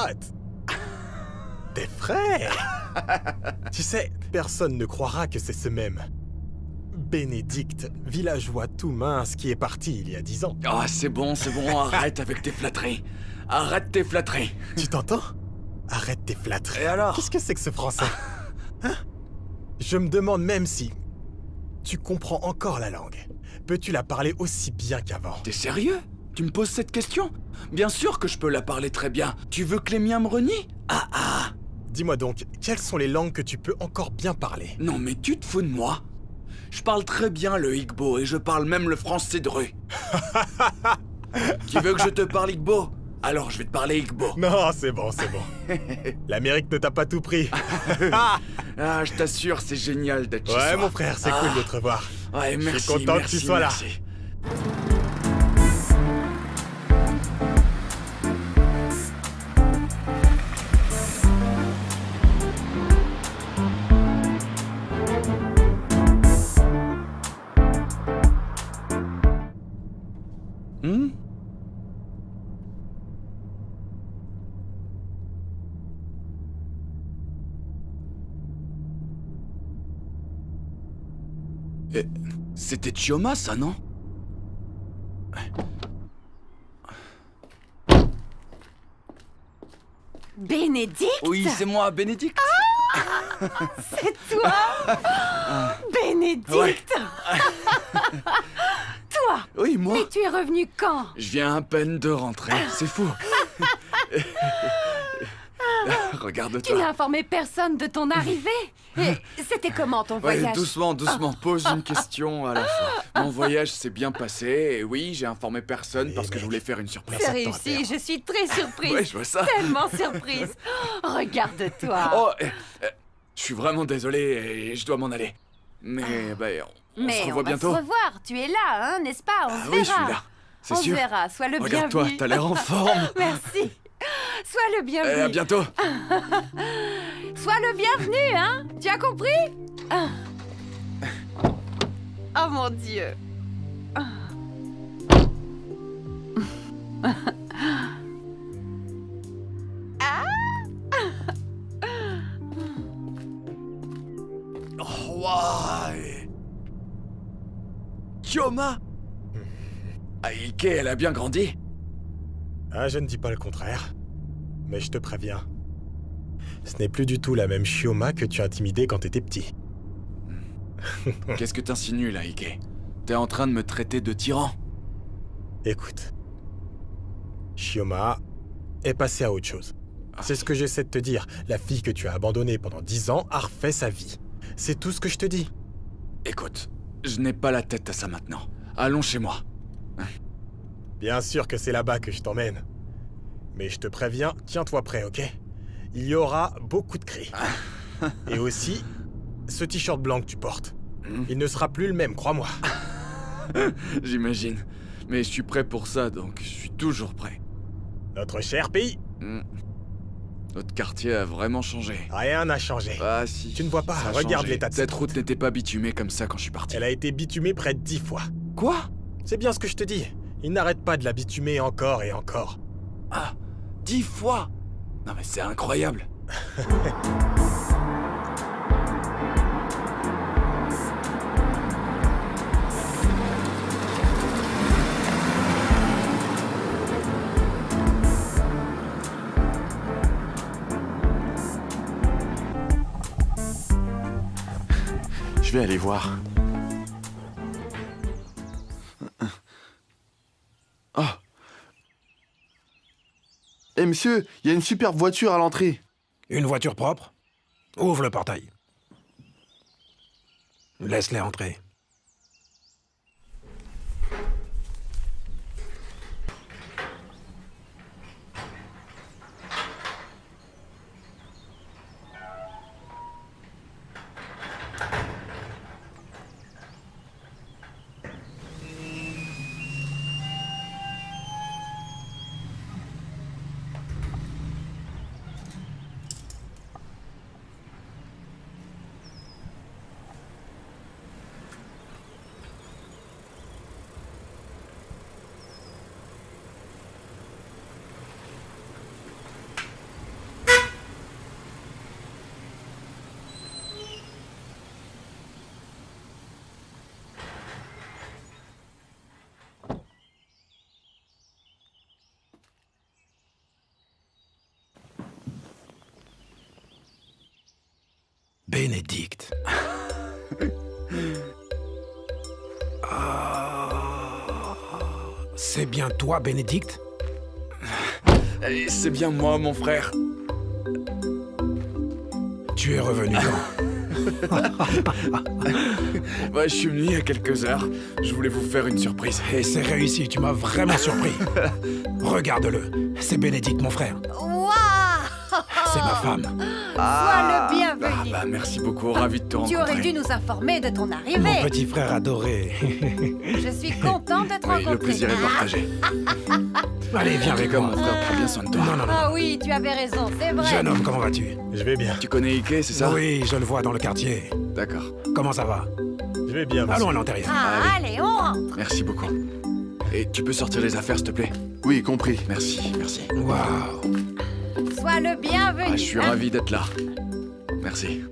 potes. Tes frères. Tu sais, personne ne croira que c'est ce même Bénédicte, villageois tout mince qui est parti il y a 10 ans. Ah, c'est bon, arrête avec tes flatteries. Arrête tes flatteries. Tu t'entends? Arrête tes flatteries. Et alors? Qu'est-ce que c'est que ce français? Hein? Je me demande même si tu comprends encore la langue. Peux-tu la parler aussi bien qu'avant? T'es sérieux? Tu me poses cette question? Bien sûr que je peux la parler très bien. Tu veux que les miens me renient? Ah. Dis-moi donc, quelles sont les langues que tu peux encore bien parler? Non mais tu te fous de moi? Je parle très bien le Igbo et je parle même le français de rue. Tu veux que je te parle Igbo? Alors je vais te parler Igbo. Non, c'est bon. L'Amérique ne t'a pas tout pris. Ah, je t'assure, c'est génial d'être chez Ouais, soi. mon frère, c'est cool de te revoir. Ouais, merci, Je suis content que tu sois là. merci. C'était Chioma, ça, non? Bénédicte? Oui, c'est moi, Bénédicte. C'est toi? Bénédicte? Ouais. Toi? Oui, moi. Mais tu es revenu quand? Je viens à peine de rentrer, c'est fou. Tu Regarde-toi. n'as informé personne de ton arrivée? Et c'était comment ton Ouais, voyage? doucement, pose une question à la fois. Mon voyage s'est bien passé, et oui, j'ai informé personne parce que je voulais faire une surprise. C'est ça te réussi, je suis très surprise. Ouais, je vois ça. Tellement surprise. Regarde-toi. Oh, je suis vraiment désolé et je dois m'en aller. Mais, on Mais se revoit on va bientôt. se revoir. Tu es là, hein, n'est-ce pas? On se Ah verra. oui, je suis là, c'est On sûr. se verra. Sois le Regarde-toi, bienvenu. t'as l'air en forme. Merci. Sois le bienvenu. À bientôt. Sois le bienvenu, hein? Tu as compris? Ah. Oh mon Dieu. Oh, waouh. Chioma. Ike, elle a bien grandi. Ah, je ne dis pas le contraire. Mais je te préviens. Ce n'est plus du tout la même Chioma que tu intimidais quand t'étais petit. Qu'est-ce que t'insinues là, Ike? T'es en train de me traiter de tyran? Écoute. Chioma est passée à autre chose. C'est ce que j'essaie de te dire. La fille que tu as abandonnée pendant 10 ans a refait sa vie. C'est tout ce que je te dis. Écoute, je n'ai pas la tête à ça maintenant. Allons chez moi. Bien sûr que c'est là-bas que je t'emmène. Mais je te préviens, tiens-toi prêt, ok? Il y aura beaucoup de cris. Et aussi, ce t-shirt blanc que tu portes. Il ne sera plus le même, crois-moi. J'imagine. Mais je suis prêt pour ça, donc je suis toujours prêt. Notre cher pays, Notre quartier a vraiment changé. rien n'a changé. Ah si. Tu ne vois pas, ça a regarde changé. l'état de Cette cette route n'était pas bitumée comme ça quand je suis parti. Elle a été bitumée près de 10 fois. Quoi? C'est bien ce que je te dis. Il n'arrête pas de la bitumer encore et encore. Ah, 10 fois? Non mais c'est incroyable. Je vais aller voir. Oh. Eh monsieur, il y a une superbe voiture à l'entrée. Une voiture propre? Ouvre le portail. Laisse-les entrer. Bénédicte. C'est bien toi, Bénédicte? C'est bien moi, mon frère. Tu es revenu quand? Ouais, je suis venu il y a quelques heures. Je voulais vous faire une surprise. Et c'est réussi, tu m'as vraiment surpris. Regarde-le, c'est Bénédicte, mon frère. Waouh! C'est ma femme. Sois le bienvenu. Bah, merci beaucoup, ravi de te rencontrer. Tu aurais dû nous informer de ton Mon arrivée. petit frère adoré. Je suis contente de te Oui, rencontrer. le plaisir est partagé. Allez, viens avec Comme moi. mon frère prend bien soin de toi. Non, non, non. Ah oui, tu avais raison, c'est vrai. Jeune homme, comment vas-tu? Je vais bien. Tu connais Ike, c'est ça? Oui, je le vois dans le quartier. D'accord. Comment ça va? Je vais bien, monsieur. Allons à l'intérieur. Ah, allez, on rentre. Merci beaucoup. Et tu peux sortir les affaires, s'il te plaît? Oui, compris. Merci, merci. Waouh. Sois le bienvenu. Ah, je suis hein. ravi d'être là. Merci.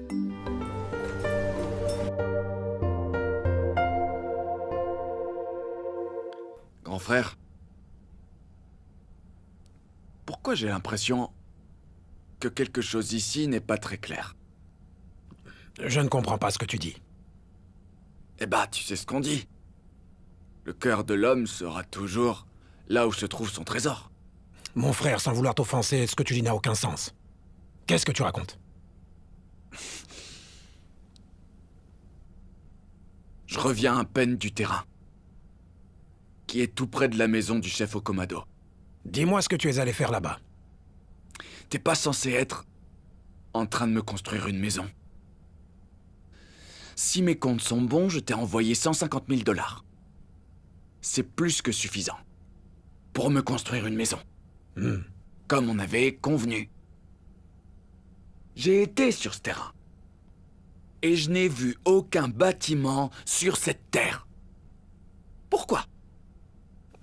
Grand frère, pourquoi j'ai l'impression que quelque chose ici n'est pas très clair? Je ne comprends pas ce que tu dis. Eh bah, tu sais ce qu'on dit. Le cœur de l'homme sera toujours là où se trouve son trésor. Mon frère, sans vouloir t'offenser, ce que tu dis n'a aucun sens. Qu'est-ce que tu racontes? Je reviens à peine du terrain, qui est tout près de la maison du chef Okomado. Dis-moi ce que tu es allé faire là-bas. T'es pas censé être en train de me construire une maison. Si mes comptes sont bons, je t'ai envoyé 150 000 $. C'est plus que suffisant pour me construire une maison. Comme on avait convenu. J'ai été sur ce terrain. Et je n'ai vu aucun bâtiment sur cette terre. Pourquoi?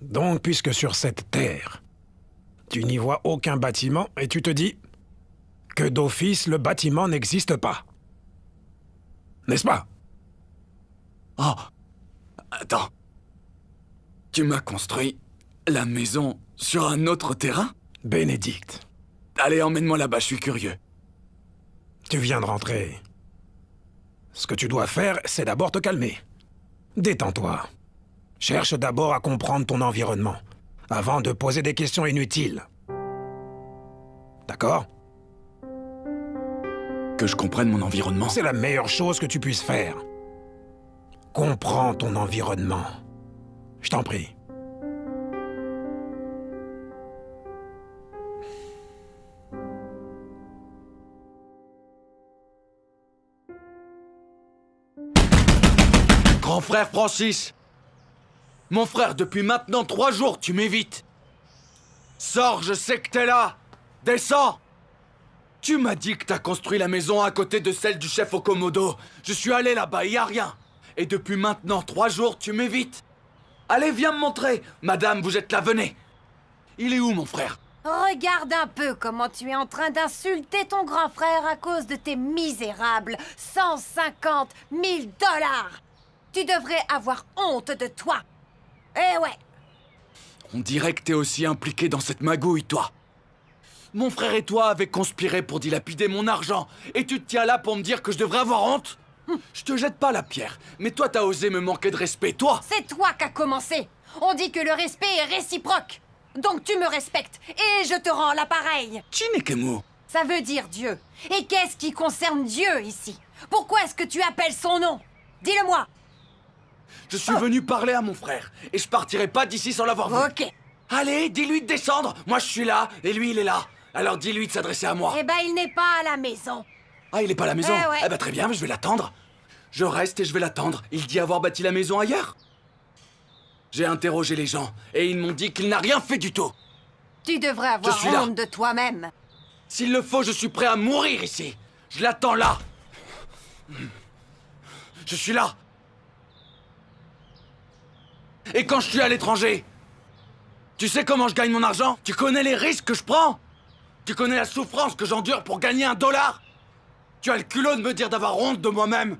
Donc, puisque sur cette terre, tu n'y vois aucun bâtiment et tu te dis que d'office, le bâtiment n'existe pas. N'est-ce pas? Oh, attends. Tu m'as construit la maison sur un autre terrain? Bénédicte, Allez, emmène-moi là-bas, je suis curieux. tu viens de rentrer. Ce que tu dois faire, c'est d'abord te calmer. Détends-toi. Cherche d'abord à comprendre ton environnement, avant de poser des questions inutiles. D'accord? Que je comprenne mon environnement. C'est la meilleure chose que tu puisses faire. Comprends ton environnement. Je t'en prie. Grand frère Francis! Mon frère, depuis maintenant 3 jours, tu m'évites. Sors, je sais que t'es là. Descends! Tu m'as dit que t'as construit la maison à côté de celle du chef Okomodo. Je suis allé là-bas, y a rien. Et depuis maintenant 3 jours, tu m'évites. Allez, viens me montrer. Madame, vous êtes là, venez. Il est où, mon frère? Regarde un peu comment tu es en train d'insulter ton grand frère à cause de tes misérables 150 000 $. Tu devrais avoir honte de toi. Eh ouais. On dirait que t'es aussi impliqué dans cette magouille, toi. Mon frère et toi avez conspiré pour dilapider mon argent. Et tu te tiens là pour me dire que je devrais avoir honte? Je te jette pas la pierre, mais toi t'as osé me manquer de respect, toi! C'est toi qui as commencé. On dit que le respect est réciproque. Donc tu me respectes et je te rends l'appareil. Chinekemu. Ça veut dire Dieu. Et qu'est-ce qui concerne Dieu ici? Pourquoi est-ce que tu appelles son nom? Dis-le-moi. Je suis venu parler à mon frère, et je partirai pas d'ici sans l'avoir vu. Ok. Allez, dis-lui de descendre. Moi je suis là, et lui il est là. Alors dis-lui de s'adresser à moi. Eh ben, il n'est pas à la maison. Ah, il est pas à la maison? Eh ouais. Eh ben très bien, je vais l'attendre. Je reste et je vais l'attendre. Il dit avoir bâti la maison ailleurs. J'ai interrogé les gens, et ils m'ont dit qu'il n'a rien fait du tout. Tu devrais avoir Je suis là. honte de toi-même. S'il le faut, je suis prêt à mourir ici. Je l'attends là. Je suis là. Et quand je suis à l'étranger, tu sais comment je gagne mon argent? Tu connais les risques que je prends? Tu connais la souffrance que j'endure pour gagner $1? Tu as le culot de me dire d'avoir honte de moi-même?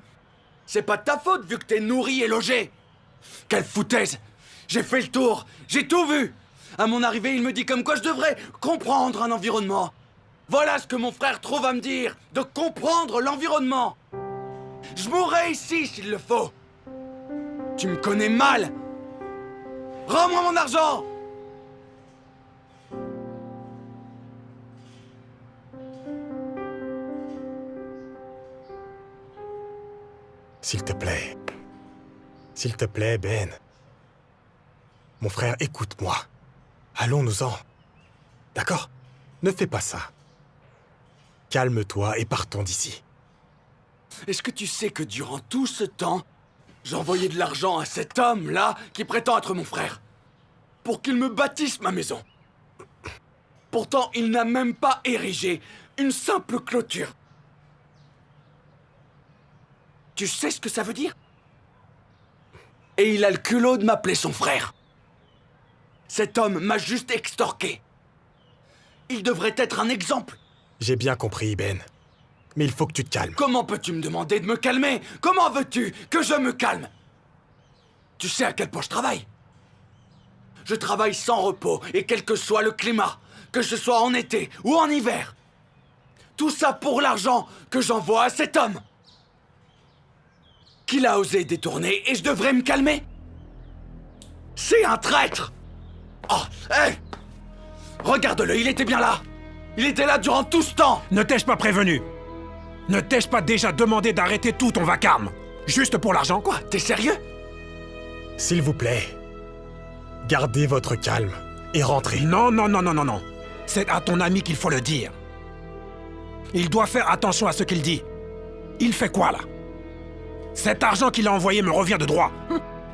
C'est pas de ta faute vu que t'es nourri et logé. Quelle foutaise! J'ai fait le tour, j'ai tout vu. À mon arrivée, il me dit comme quoi je devrais comprendre un environnement. Voilà ce que mon frère trouve à me dire, de comprendre l'environnement. Je mourrai ici s'il le faut. Tu me connais mal. Rends-moi mon argent! S'il te plaît. S'il te plaît, Ben. Mon frère, écoute-moi. Allons-nous-en. D'accord? Ne fais pas ça. Calme-toi et partons d'ici. Est-ce que tu sais que durant tout ce temps, j'envoyais de l'argent à cet homme-là qui prétend être mon frère, pour qu'il me bâtisse ma maison? Pourtant, il n'a même pas érigé une simple clôture. Tu sais ce que ça veut dire? Et il a le culot de m'appeler son frère. Cet homme m'a juste extorqué. Il devrait être un exemple. J'ai bien compris, Ben. Mais il faut que tu te calmes. Comment peux-tu me demander de me calmer? Comment veux-tu que je me calme? Tu sais à quel point je travaille. Je travaille sans repos, et quel que soit le climat, que ce soit en été ou en hiver. Tout ça pour l'argent que j'envoie à cet homme. Qu'il a osé détourner, et je devrais me calmer? C'est un traître! Oh, hé! Regarde-le, il était bien là! Il était là durant tout ce temps! Ne t'ai-je pas prévenu? Ne t'ai-je pas déjà demandé d'arrêter tout ton vacarme? Juste pour l'argent? Quoi? T'es sérieux? S'il vous plaît, gardez votre calme et rentrez. Non, non, non, non, non, non. C'est à ton ami qu'il faut le dire. Il doit faire attention à ce qu'il dit. Il fait quoi, là? Cet argent qu'il a envoyé me revient de droit.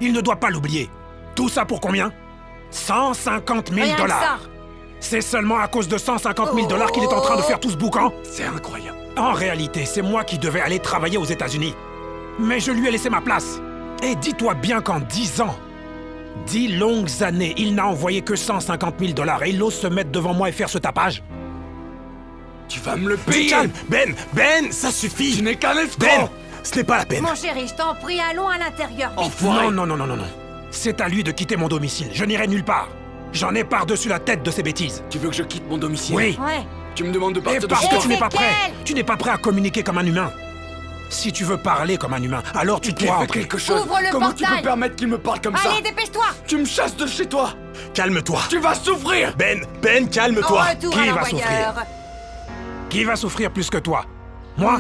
Il ne doit pas l'oublier. Tout ça pour combien? 150 000 Rien que dollars. ça. C'est seulement à cause de 150 000 dollars qu'il est en train de faire tout ce boucan? C'est incroyable. En réalité, c'est moi qui devais aller travailler aux États-Unis. Mais je lui ai laissé ma place. Et dis-toi bien qu'en 10 ans, 10 longues années, il n'a envoyé que 150 000 dollars et il ose se mettre devant moi et faire ce tapage. Tu vas me le Du payer! calme, Ben, ça suffit. Tu n'es qu'un escroc! Ben, ce n'est pas la peine. Mon chéri, je t'en prie, allons à l'intérieur. vite. Enfoiré! Non, non, non, non, non, non. C'est à lui de quitter mon domicile. Je n'irai nulle part. J'en ai par-dessus la tête de ces bêtises. Tu veux que je quitte mon domicile? Oui. Ouais. Tu me demandes de Et partir de parce chez que toi? tu n'es pas prêt. Ezekiel! Tu n'es pas prêt à communiquer comme un humain. Si tu veux parler comme un humain, alors tu Qui dois fait entrer. quelque chose? Ouvre le Comment tu portail. peux permettre qu'il me parle comme ça? Allez, dépêche-toi. Tu me chasses de chez toi! Calme-toi. Tu vas souffrir! Ben, calme-toi. Retour Qui à va l'envoyeur. Qui va souffrir plus que toi? Moi?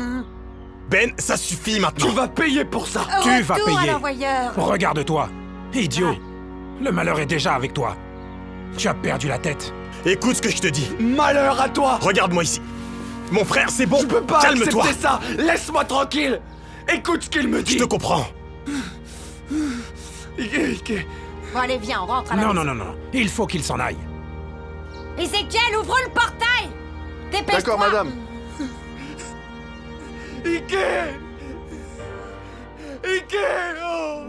Ben, ça suffit maintenant. Tu vas payer pour ça! Tu vas Retour à payer. l'envoyeur. Regarde-toi. Idiot. Le malheur est déjà avec toi. Tu as perdu la tête. Écoute ce que je te dis. Malheur à toi! Regarde-moi ici. Mon frère, c'est bon. Je peux pas Calme-toi. accepter ça! Laisse-moi tranquille! Écoute ce qu'il me dit! Je te comprends. Bon, allez, viens, on rentre à la Non, maison. non, non, non. Il faut qu'il s'en aille. Ezekiel, ouvre le portail. Dépêche-toi. D'accord, madame. Ike! Ike! Oh!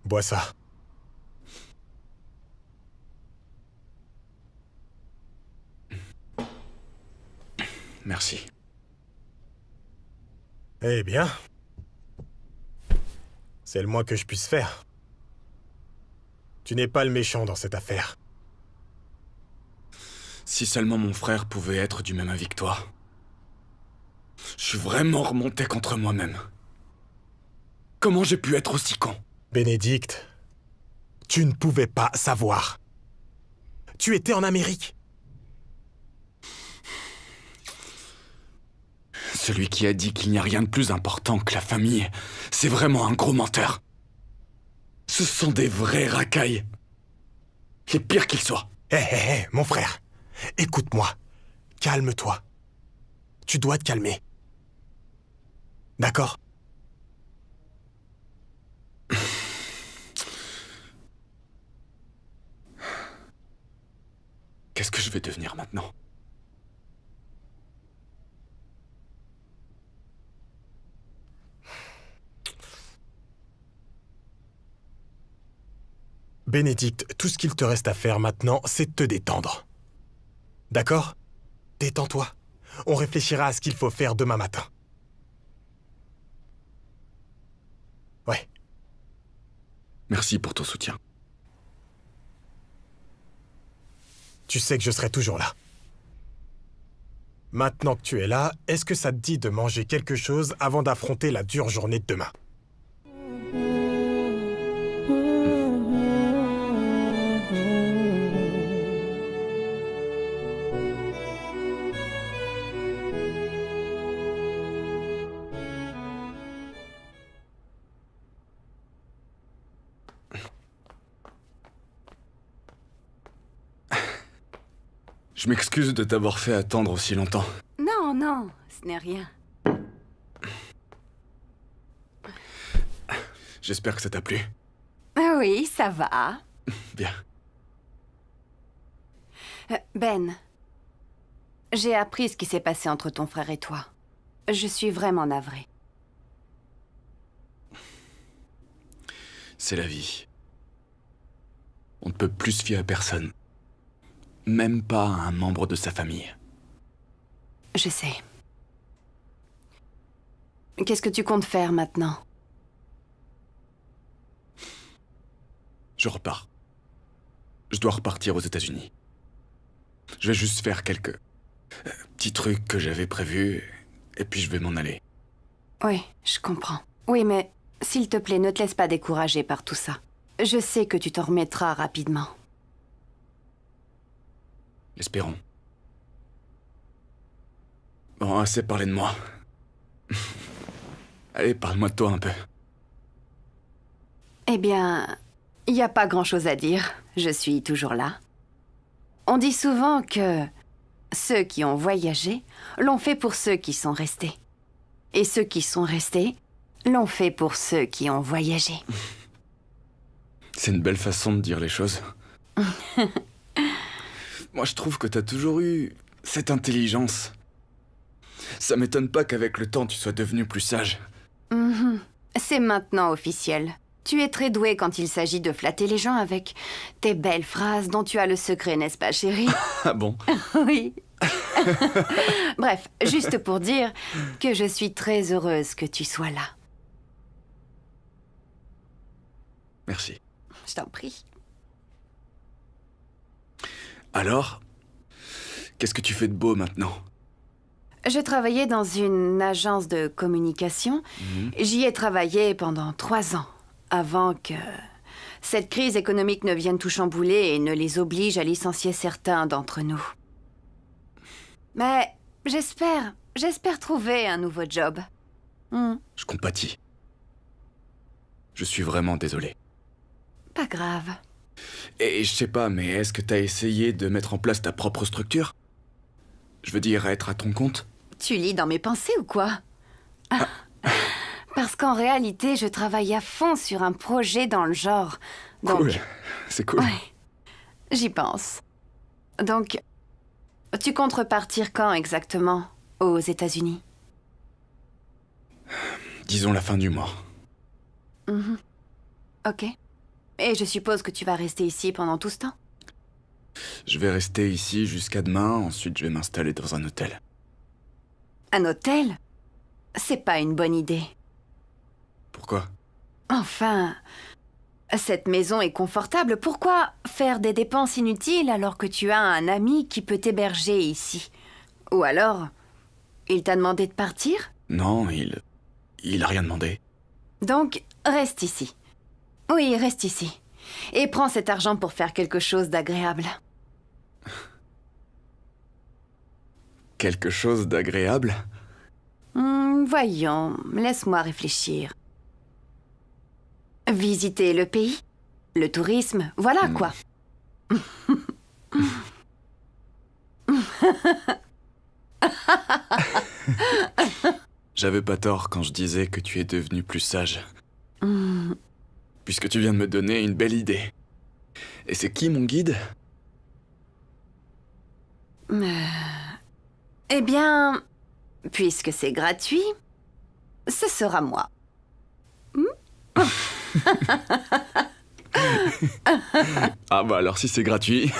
Bois ça. Merci. Eh bien. C'est le moins que je puisse faire. Tu n'es pas le méchant dans cette affaire. Si seulement mon frère pouvait être du même avis que toi. Je suis vraiment remonté contre moi-même. Comment j'ai pu être aussi con? Bénédicte, tu ne pouvais pas savoir. Tu étais en Amérique. Celui qui a dit qu'il n'y a rien de plus important que la famille, c'est vraiment un gros menteur. Ce sont des vrais racailles. Les pires qu'ils soient. Hé, mon frère, écoute-moi. Calme-toi. Tu dois te calmer. D'accord? Qu'est-ce que je vais devenir maintenant? Bénédicte, tout ce qu'il te reste à faire maintenant, c'est de te détendre. D'accord? Détends-toi. On réfléchira à ce qu'il faut faire demain matin. Ouais. Merci pour ton soutien. Tu sais que je serai toujours là. Maintenant que tu es là, est-ce que ça te dit de manger quelque chose avant d'affronter la dure journée de demain? Je m'excuse de t'avoir fait attendre aussi longtemps. Non, non, ce n'est rien. J'espère que ça t'a plu. Ah oui, ça va. Bien. Ben, j'ai appris ce qui s'est passé entre ton frère et toi. Je suis vraiment navrée. C'est la vie. On ne peut plus se fier à personne. Même pas à un membre de sa famille. Je sais. Qu'est-ce que tu comptes faire maintenant? Je repars. Je dois repartir aux États-Unis. Je vais juste faire quelques petits trucs que j'avais prévus, et puis je vais m'en aller. Oui, je comprends. Oui, mais s'il te plaît, ne te laisse pas décourager par tout ça. Je sais que tu t'en remettras rapidement. Espérons. Bon, assez parlé de moi. Allez, parle-moi de toi un peu. Eh bien, il n'y a pas grand-chose à dire. Je suis toujours là. On dit souvent que ceux qui ont voyagé l'ont fait pour ceux qui sont restés. Et ceux qui sont restés l'ont fait pour ceux qui ont voyagé. C'est une belle façon de dire les choses. Moi, je trouve que t'as toujours eu cette intelligence. Ça m'étonne pas qu'avec le temps, tu sois devenu plus sage. C'est maintenant officiel. Tu es très doué quand il s'agit de flatter les gens avec tes belles phrases dont tu as le secret, n'est-ce pas, chérie? Ah bon? Oui. Bref, juste pour dire que je suis très heureuse que tu sois là. Merci. Je t'en prie. Alors, qu'est-ce que tu fais de beau maintenant? Je travaillais dans une agence de communication. J'y ai travaillé pendant 3 ans, avant que cette crise économique ne vienne tout chambouler et ne les oblige à licencier certains d'entre nous. Mais j'espère trouver un nouveau job. Je compatis. Je suis vraiment désolé. Pas grave. Et je sais pas, mais est-ce que t'as essayé de mettre en place ta propre structure? Je veux dire, être à ton compte? Tu lis dans mes pensées ou quoi? Parce qu'en réalité, je travaille à fond sur un projet dans le genre. Donc, Cool. C'est cool. ouais, j'y pense. Donc, tu comptes repartir quand exactement aux États-Unis? Disons la fin du mois. Ok. Et je suppose que tu vas rester ici pendant tout ce temps? Je vais rester ici jusqu'à demain, ensuite je vais m'installer dans un hôtel. Un hôtel? C'est pas une bonne idée. Pourquoi? Enfin, cette maison est confortable. Pourquoi faire des dépenses inutiles alors que tu as un ami qui peut t'héberger ici? Ou alors, il t'a demandé de partir? Non, il a rien demandé. Donc, reste ici. Oui, reste ici. Et prends cet argent pour faire quelque chose d'agréable. Quelque chose d'agréable? Voyons, laisse-moi réfléchir. Visiter le pays, le tourisme, voilà quoi. J'avais pas tort quand je disais que tu es devenu plus sage. Puisque tu viens de me donner une belle idée. Et c'est qui mon guide? Eh bien, puisque c'est gratuit, ce sera moi. Ah bah alors si c'est gratuit.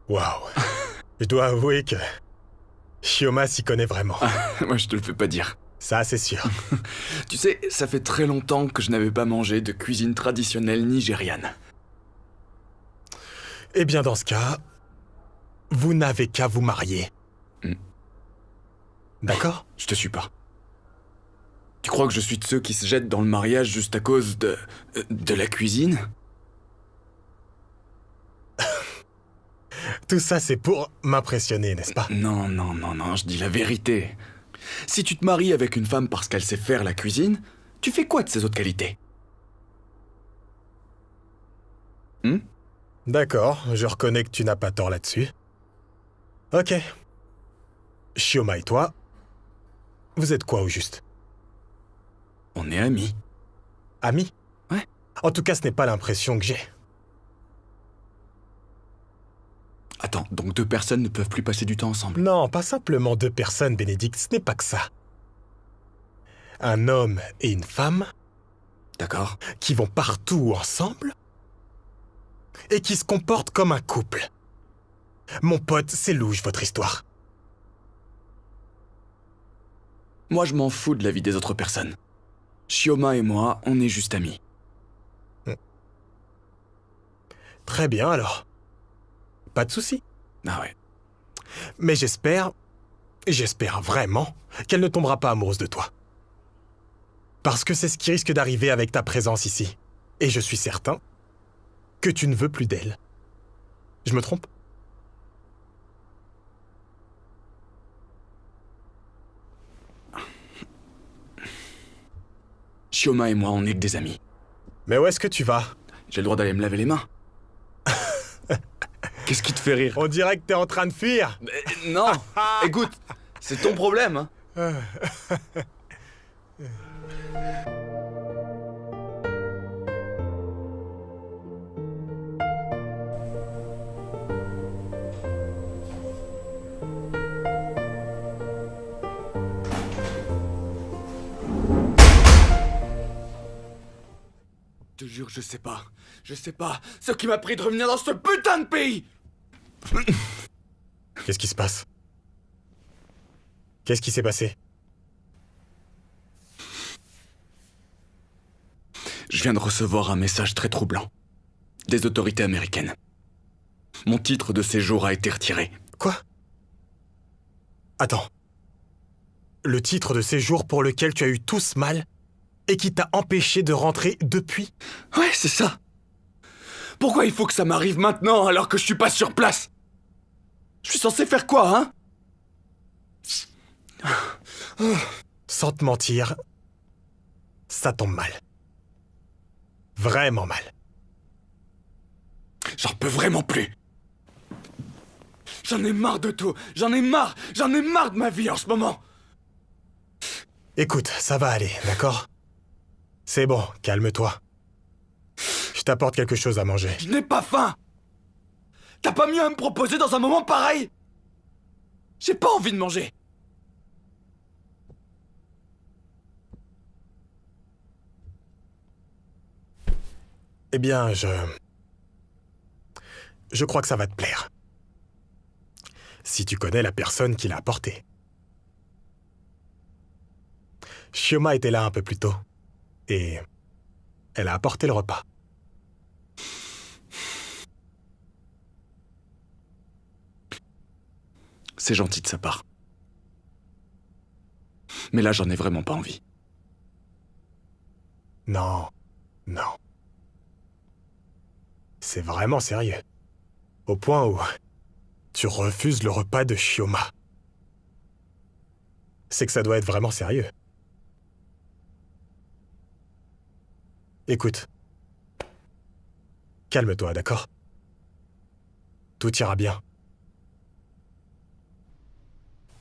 Waouh. Je dois avouer que Shioma s'y connaît vraiment. Moi je te le fais pas dire. Ça, c'est sûr. Tu sais, ça fait très longtemps que je n'avais pas mangé de cuisine traditionnelle nigériane. Eh bien, dans ce cas, vous n'avez qu'à vous marier. D'accord? Je te suis pas. Tu crois que je suis de ceux qui se jettent dans le mariage juste à cause de la cuisine? Tout ça, c'est pour m'impressionner, n'est-ce pas? Non, je dis la vérité. Si tu te maries avec une femme parce qu'elle sait faire la cuisine, tu fais quoi de ses autres qualités? D'accord, je reconnais que tu n'as pas tort là-dessus. Ok. Shioma et toi, vous êtes quoi au juste? On est amis. Amis? Ouais. En tout cas, ce n'est pas l'impression que j'ai. Attends, donc deux personnes ne peuvent plus passer du temps ensemble? Non, pas simplement deux personnes, Bénédicte, ce n'est pas que ça. Un homme et une femme... D'accord. Qui vont partout ensemble et qui se comportent comme un couple. Mon pote, c'est louche, votre histoire. Moi, je m'en fous de la vie des autres personnes. Shioma et moi, on est juste amis. Très bien, alors. Pas de souci. Ah ouais. Mais j'espère vraiment qu'elle ne tombera pas amoureuse de toi. Parce que c'est ce qui risque d'arriver avec ta présence ici. Et je suis certain que tu ne veux plus d'elle. Je me trompe? Shioma et moi, on n'est que des amis. Mais où est-ce que tu vas? J'ai le droit d'aller me laver les mains. Qu'est-ce qui te fait rire? On dirait que t'es en train de fuir. Non. Écoute, c'est ton problème, hein. Je te jure, je sais pas. Je sais pas ce qui m'a pris de revenir dans ce putain de pays. Qu'est-ce qui se passe? Qu'est-ce qui s'est passé? Je viens de recevoir un message très troublant. Des autorités américaines. Mon titre de séjour a été retiré. Quoi? Attends. Le titre de séjour pour lequel tu as eu tout ce mal et qui t'a empêché de rentrer depuis? Ouais, c'est ça. Pourquoi il faut que ça m'arrive maintenant alors que je suis pas sur place? Je suis censé faire quoi, hein? Sans te mentir, ça tombe mal. Vraiment mal. J'en peux vraiment plus. J'en ai marre de tout. J'en ai marre de ma vie en ce moment. Écoute, ça va aller, d'accord? C'est bon, calme-toi. Je t'apporte quelque chose à manger. Je n'ai pas faim. T'as pas mieux à me proposer dans un moment pareil? J'ai pas envie de manger. Eh bien, je crois que ça va te plaire. Si tu connais la personne qui l'a apporté. Shioma était là un peu plus tôt. Et elle a apporté le repas. C'est gentil de sa part. Mais là, j'en ai vraiment pas envie. Non, non. C'est vraiment sérieux. Au point où tu refuses le repas de Shioma. C'est que ça doit être vraiment sérieux. Écoute. Calme-toi, d'accord? Tout ira bien.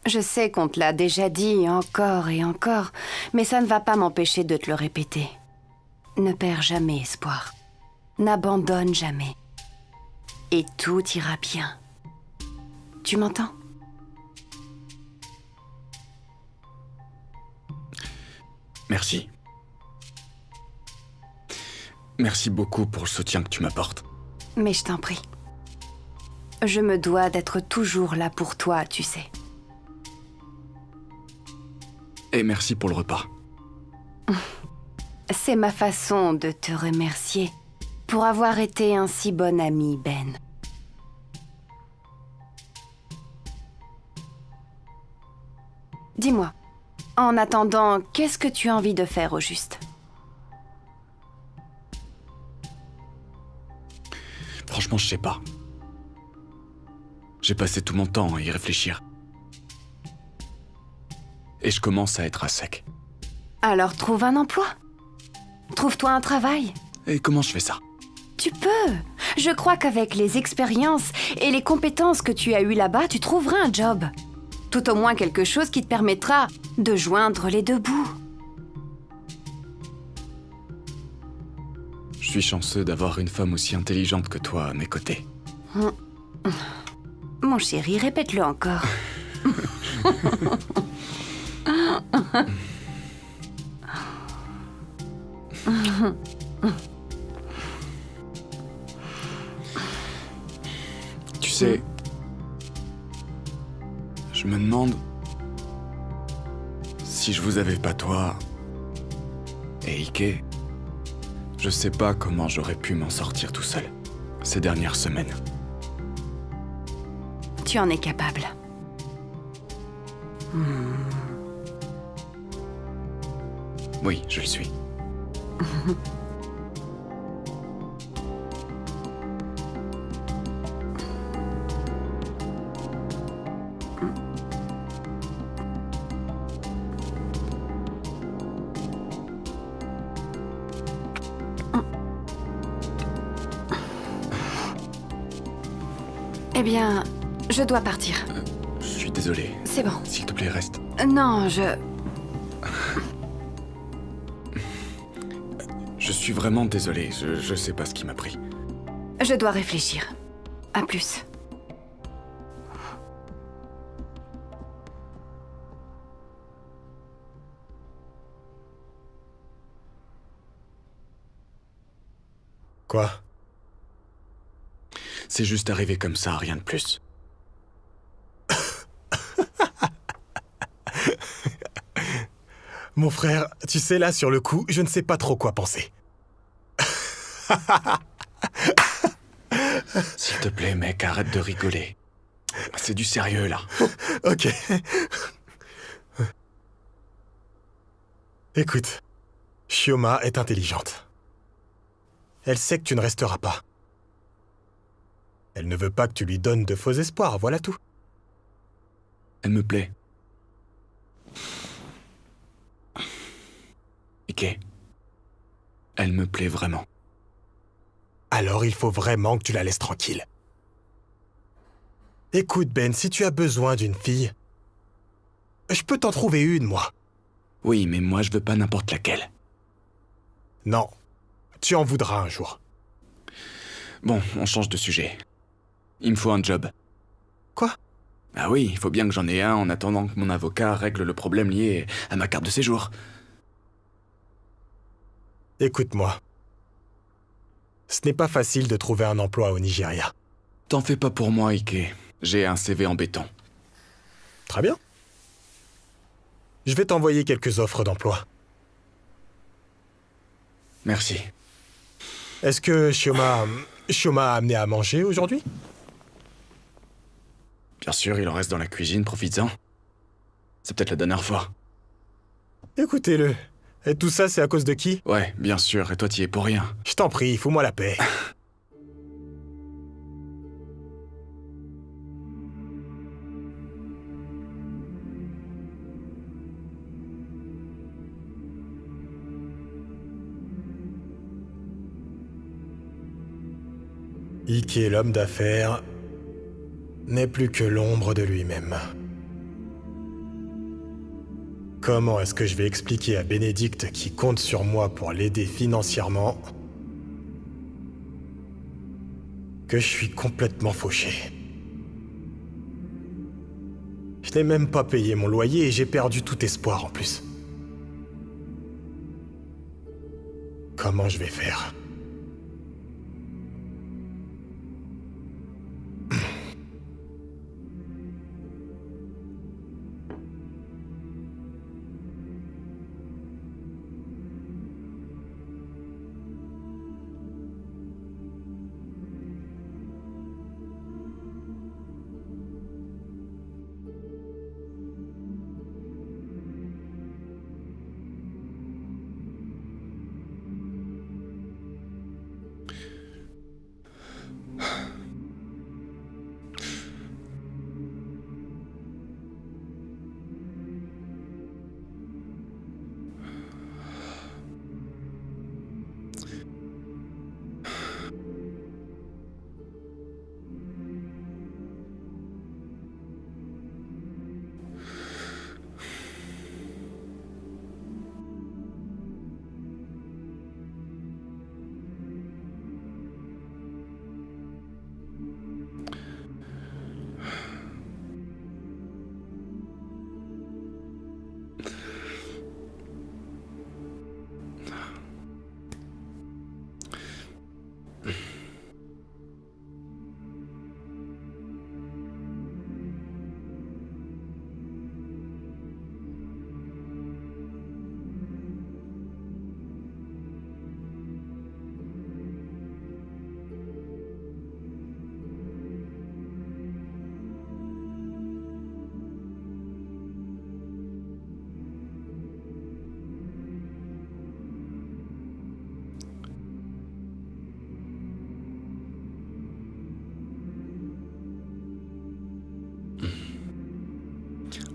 Je sais qu'on te l'a déjà dit encore et encore, mais ça ne va pas m'empêcher de te le répéter. Ne perds jamais espoir. N'abandonne jamais. Et tout ira bien. Tu m'entends? Merci. Merci beaucoup pour le soutien que tu m'apportes. Mais je t'en prie. Je me dois d'être toujours là pour toi, tu sais. Et merci pour le repas. C'est ma façon de te remercier pour avoir été un si bon ami, Ben. Dis-moi, en attendant, qu'est-ce que tu as envie de faire au juste? Franchement, je sais pas. J'ai passé tout mon temps à y réfléchir. Et je commence à être à sec. Alors trouve un emploi. Trouve-toi un travail. Et comment je fais ça? Tu peux. Je crois qu'avec les expériences et les compétences que tu as eues là-bas, tu trouveras un job. Tout au moins quelque chose qui te permettra de joindre les deux bouts. Je suis chanceux d'avoir une femme aussi intelligente que toi à mes côtés. Mon chéri, répète-le encore. Tu sais, je me demande si je vous avais pas toi et Ike, je sais pas comment j'aurais pu m'en sortir tout seul ces dernières semaines. Tu en es capable. Oui, je le suis. Eh bien, je dois partir. Je suis désolé. C'est bon. S'il te plaît, reste. Non, Je suis vraiment désolé. Je sais pas ce qui m'a pris. Je dois réfléchir. À plus. Quoi? C'est juste arrivé comme ça, rien de plus. Mon frère, tu sais, là, sur le coup, je ne sais pas trop quoi penser. S'il te plaît, mec, arrête de rigoler. C'est du sérieux, là. Ok. Écoute, Shioma est intelligente. Elle sait que tu ne resteras pas. Elle ne veut pas que tu lui donnes de faux espoirs, voilà tout. Elle me plaît. Ike, elle me plaît vraiment. alors il faut vraiment que tu la laisses tranquille. Écoute, Ben, si tu as besoin d'une fille, je peux t'en trouver une, moi. Oui, mais moi je veux pas n'importe laquelle. Non, tu en voudras un jour. Bon, on change de sujet. Il me faut un job. Quoi? Ah oui, il faut bien que j'en ai un en attendant que mon avocat règle le problème lié à ma carte de séjour. Écoute-moi. Ce n'est pas facile de trouver un emploi au Nigeria. T'en fais pas pour moi, Ike. J'ai un CV en béton. Très bien. Je vais t'envoyer quelques offres d'emploi. Merci. Est-ce que Shioma a amené à manger aujourd'hui? Bien sûr, il en reste dans la cuisine, profites-en. C'est peut-être la dernière fois. Écoutez-le. Et tout ça, c'est à cause de qui? Ouais, bien sûr, et toi t'y es pour rien. Je t'en prie, fous-moi la paix. Ike, l'homme d'affaires, n'est plus que l'ombre de lui-même. Comment est-ce que je vais expliquer à Bénédicte, qui compte sur moi pour l'aider financièrement, que je suis complètement fauché? Je n'ai même pas payé mon loyer et j'ai perdu tout espoir en plus. Comment je vais faire?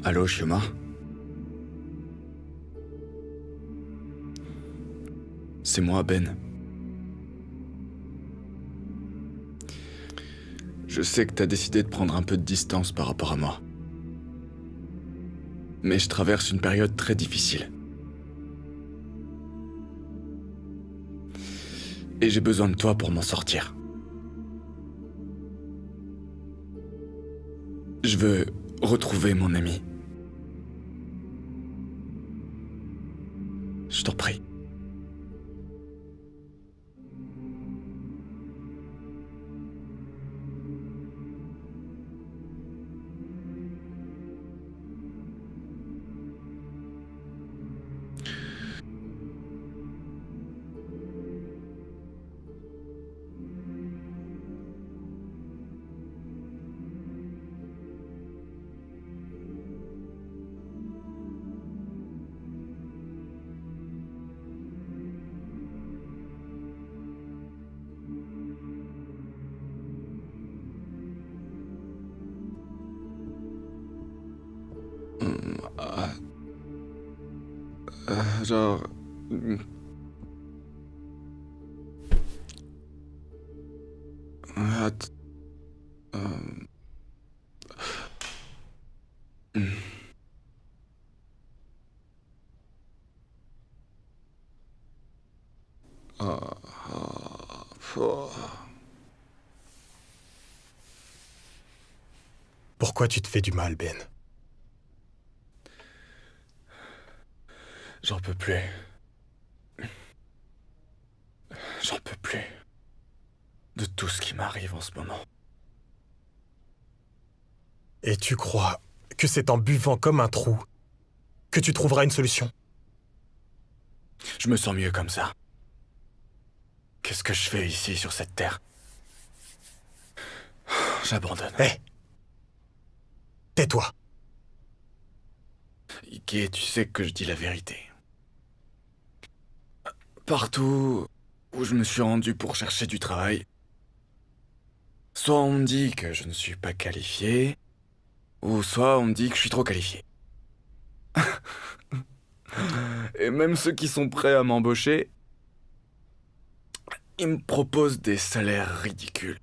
Allô, Shioma? C'est moi, Ben. Je sais que t'as décidé de prendre un peu de distance par rapport à moi. Mais je traverse une période très difficile. Et j'ai besoin de toi pour m'en sortir. Je veux retrouver mon ami. Je t'en prie. Genre... Pourquoi tu te fais du mal, Ben? J'en peux plus. J'en peux plus. De tout ce qui m'arrive en ce moment. Et tu crois que c'est en buvant comme un trou que tu trouveras une solution? Je me sens mieux comme ça. Qu'est-ce que je fais ici, sur cette terre? J'abandonne. Hé! Tais-toi. Ike, tu sais que je dis la vérité. Partout où je me suis rendu pour chercher du travail, soit on me dit que je ne suis pas qualifié, ou soit on me dit que je suis trop qualifié. Et même ceux qui sont prêts à m'embaucher, ils me proposent des salaires ridicules,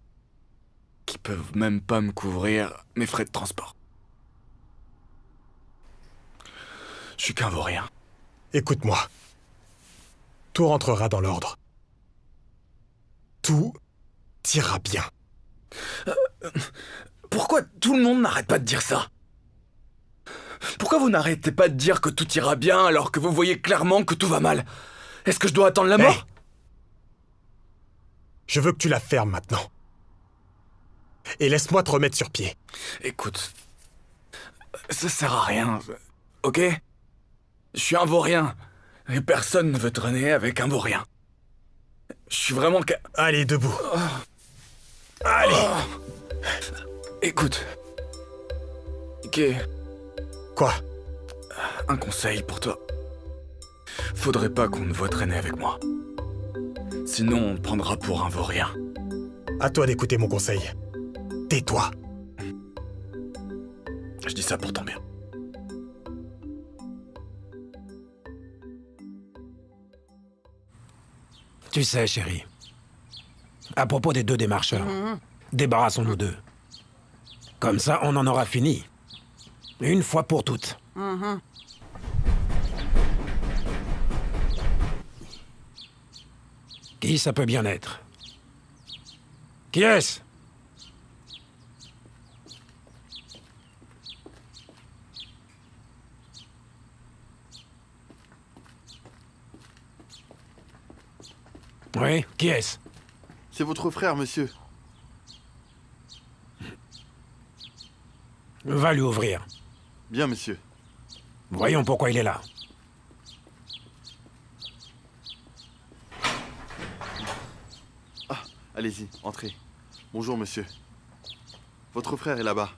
qui peuvent même pas me couvrir mes frais de transport. Je suis qu'un vaurien. Écoute-moi. Tout rentrera dans l'ordre. Tout ira bien. Pourquoi tout le monde n'arrête pas de dire ça? Pourquoi vous n'arrêtez pas de dire que tout ira bien alors que vous voyez clairement que tout va mal? Est-ce que je dois attendre la mort? Hey! Je veux que tu la fermes maintenant. Et laisse-moi te remettre sur pied. Écoute, ça sert à rien, ok? Je suis un vaurien, et personne ne veut traîner avec un vaurien. Je suis vraiment Allez, debout. Allez. Écoute, ok, Quoi? un conseil pour toi. Faudrait pas qu'on me voie traîner avec moi. Sinon, on te prendra pour un vaurien. À toi d'écouter mon conseil. Tais-toi. Je dis ça pour ton bien. Tu sais, chérie, à propos des deux démarcheurs, débarrassons-nous d'eux. Comme ça, on en aura fini. Une fois pour toutes. Qui ça peut bien être? Qui est-ce? Oui, qui est-ce? C'est votre frère, monsieur. Va lui ouvrir. Bien, monsieur. Voyons pourquoi il est là. Ah, allez-y, entrez. Bonjour, monsieur. Votre frère est là-bas.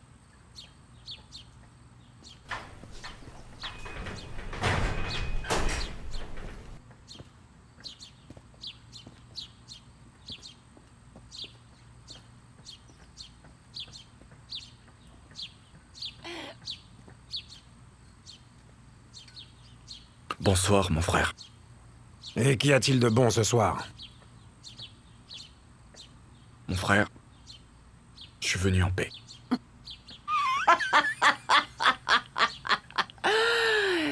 Bonsoir, mon frère. Et qu'y a-t-il de bon ce soir? Mon frère, je suis venu en paix.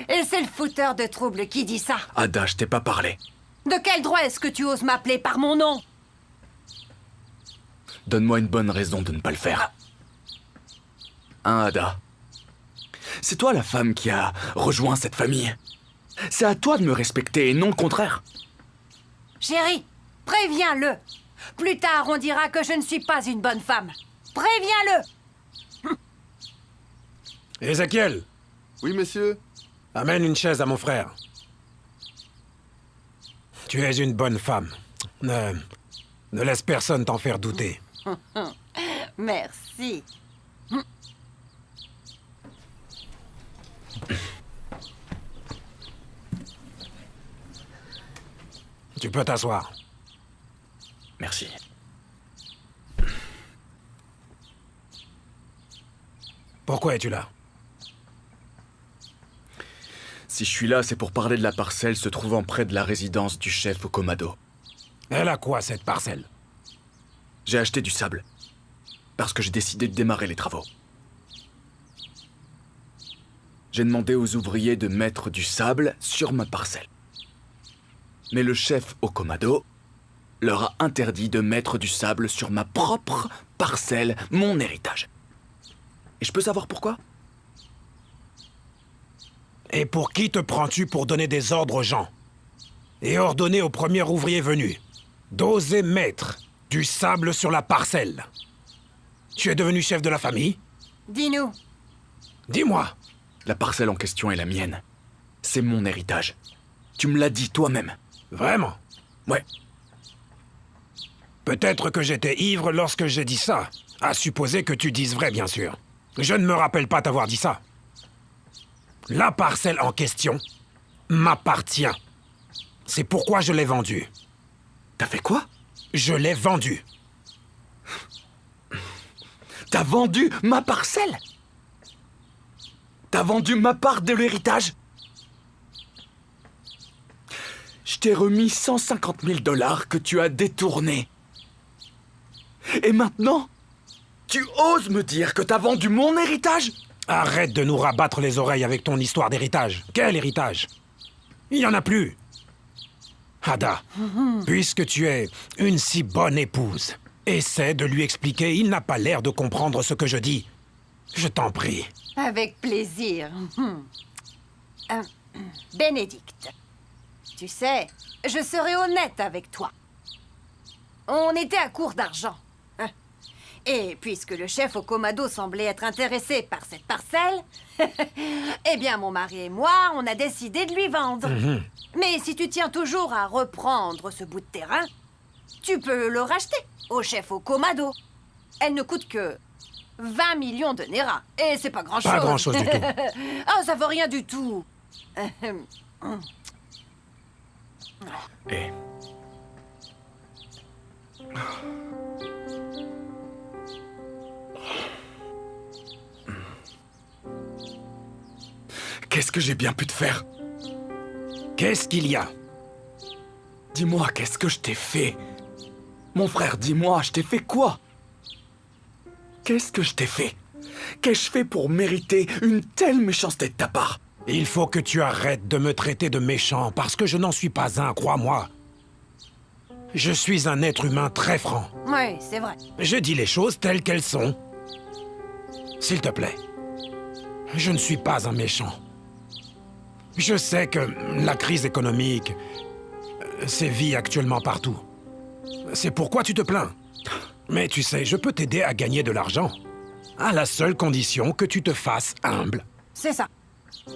Et c'est le fouteur de trouble qui dit ça. Ada, je t'ai pas parlé. De quel droit est-ce que tu oses m'appeler par mon nom? Donne-moi une bonne raison de ne pas le faire. Hein, Ada? C'est toi la femme qui a rejoint cette famille. C'est à toi de me respecter et non le contraire. Chérie, préviens-le. Plus tard, on dira que je ne suis pas une bonne femme. Préviens-le. Ézéchiel, Oui, monsieur. amène une chaise à mon frère. Tu es une bonne femme. Ne laisse personne t'en faire douter. Merci. Tu peux t'asseoir. Merci. Pourquoi es-tu là? Si je suis là, c'est pour parler de la parcelle se trouvant près de la résidence du chef au Komado. Elle a quoi, cette parcelle? J'ai acheté du sable. parce que j'ai décidé de démarrer les travaux. J'ai demandé aux ouvriers de mettre du sable sur ma parcelle. Mais le chef Okomado leur a interdit de mettre du sable sur ma propre parcelle, mon héritage. Et je peux savoir pourquoi? Et pour qui te prends-tu pour donner des ordres aux gens? Et ordonner au premier ouvrier venu d'oser mettre du sable sur la parcelle? Tu es devenu chef de la famille? Dis-nous. Dis-moi. La parcelle en question est la mienne. C'est mon héritage. Tu me l'as dit toi-même. Vraiment? Ouais. Peut-être que j'étais ivre lorsque j'ai dit ça. À supposer que tu dises vrai, bien sûr. Je ne me rappelle pas t'avoir dit ça. La parcelle en question m'appartient. C'est pourquoi je l'ai vendue. T'as fait quoi? Je l'ai vendue. T'as vendu ma parcelle? T'as vendu ma part de l'héritage? Je t'ai remis 150 000 $ que tu as détournés. Et maintenant, tu oses me dire que t'as vendu mon héritage? Arrête de nous rabattre les oreilles avec ton histoire d'héritage. Quel héritage? Il n'y en a plus. Ada, puisque tu es une si bonne épouse, essaie de lui expliquer. Il n'a pas l'air de comprendre ce que je dis. Je t'en prie. Avec plaisir. Bénédicte, tu sais, je serai honnête avec toi. On était à court d'argent. Et puisque le chef Okomado semblait être intéressé par cette parcelle, eh bien, mon mari et moi, on a décidé de lui vendre. Mais si tu tiens toujours à reprendre ce bout de terrain, tu peux le racheter au chef Okomado. Elle ne coûte que 20 millions de Nera. Et c'est pas grand-chose. Pas grand-chose du tout. Ah, ça vaut rien du tout. Et... Qu'est-ce que j'ai bien pu te faire? Qu'est-ce qu'il y a? Dis-moi, qu'est-ce que je t'ai fait? Mon frère, dis-moi, je t'ai fait quoi? Qu'est-ce que je t'ai fait? Qu'ai-je fait pour mériter une telle méchanceté de ta part? Il faut que tu arrêtes de me traiter de méchant, parce que je n'en suis pas un, crois-moi. Je suis un être humain très franc. Oui, c'est vrai. Je dis les choses telles qu'elles sont. S'il te plaît, je ne suis pas un méchant. Je sais que la crise économique sévit actuellement partout. C'est pourquoi tu te plains. Mais tu sais, je peux t'aider à gagner de l'argent, à la seule condition que tu te fasses humble. C'est ça.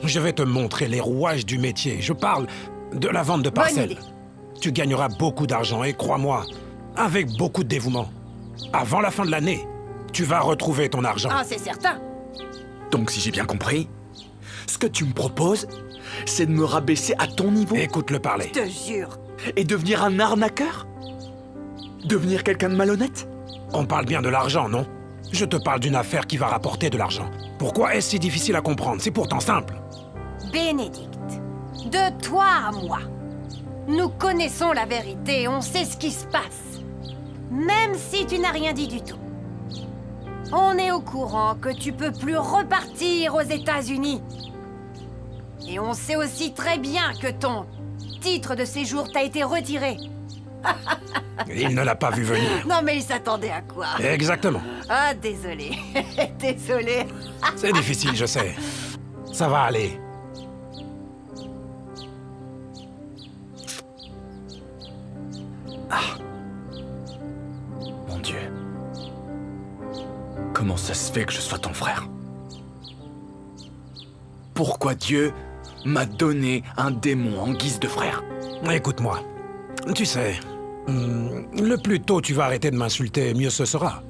Je vais te montrer les rouages du métier. Je parle de la vente de parcelles. Bonne idée. Tu gagneras beaucoup d'argent et crois-moi, avec beaucoup de dévouement. Avant la fin de l'année, tu vas retrouver ton argent. Ah, c'est certain. Donc, si j'ai bien compris, ce que tu me proposes, c'est de me rabaisser à ton niveau Écoute-le parler. Je te jure. et devenir un arnaqueur? Devenir quelqu'un de malhonnête? On parle bien de l'argent, non? Je te parle d'une affaire qui va rapporter de l'argent. Pourquoi est-ce si difficile à comprendre? C'est pourtant simple. Bénédicte, de toi à moi, nous connaissons la vérité, on sait ce qui se passe. Même si tu n'as rien dit du tout. On est au courant que tu peux plus repartir aux États-Unis. Et on sait aussi très bien que ton titre de séjour t'a été retiré. Il ne l'a pas vu venir. Non mais il s'attendait à quoi? Exactement. Ah, désolé. Désolé. C'est difficile, je sais. Ça va aller. Mon Dieu. Comment ça se fait que je sois ton frère? Pourquoi Dieu m'a donné un démon en guise de frère? Écoute-moi. Tu sais, le plus tôt tu vas arrêter de m'insulter, mieux ce sera.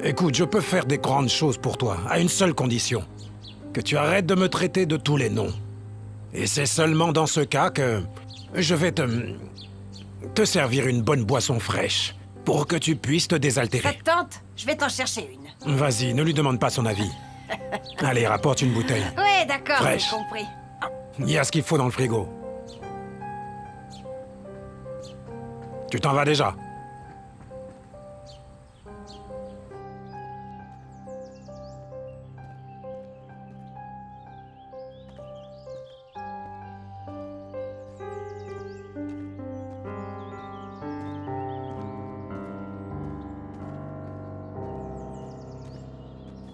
Écoute, je peux faire des grandes choses pour toi, à une seule condition. Que tu arrêtes de me traiter de tous les noms. Et c'est seulement dans ce cas que je vais te servir une bonne boisson fraîche, pour que tu puisses te Ça désaltérer. te tente? Je vais t'en chercher une. Vas-y, ne lui demande pas son avis. Allez, rapporte une bouteille. Ouais, d'accord, j'ai Fraîche. compris. Il y a ce qu'il faut dans le frigo. Tu t'en vas déjà?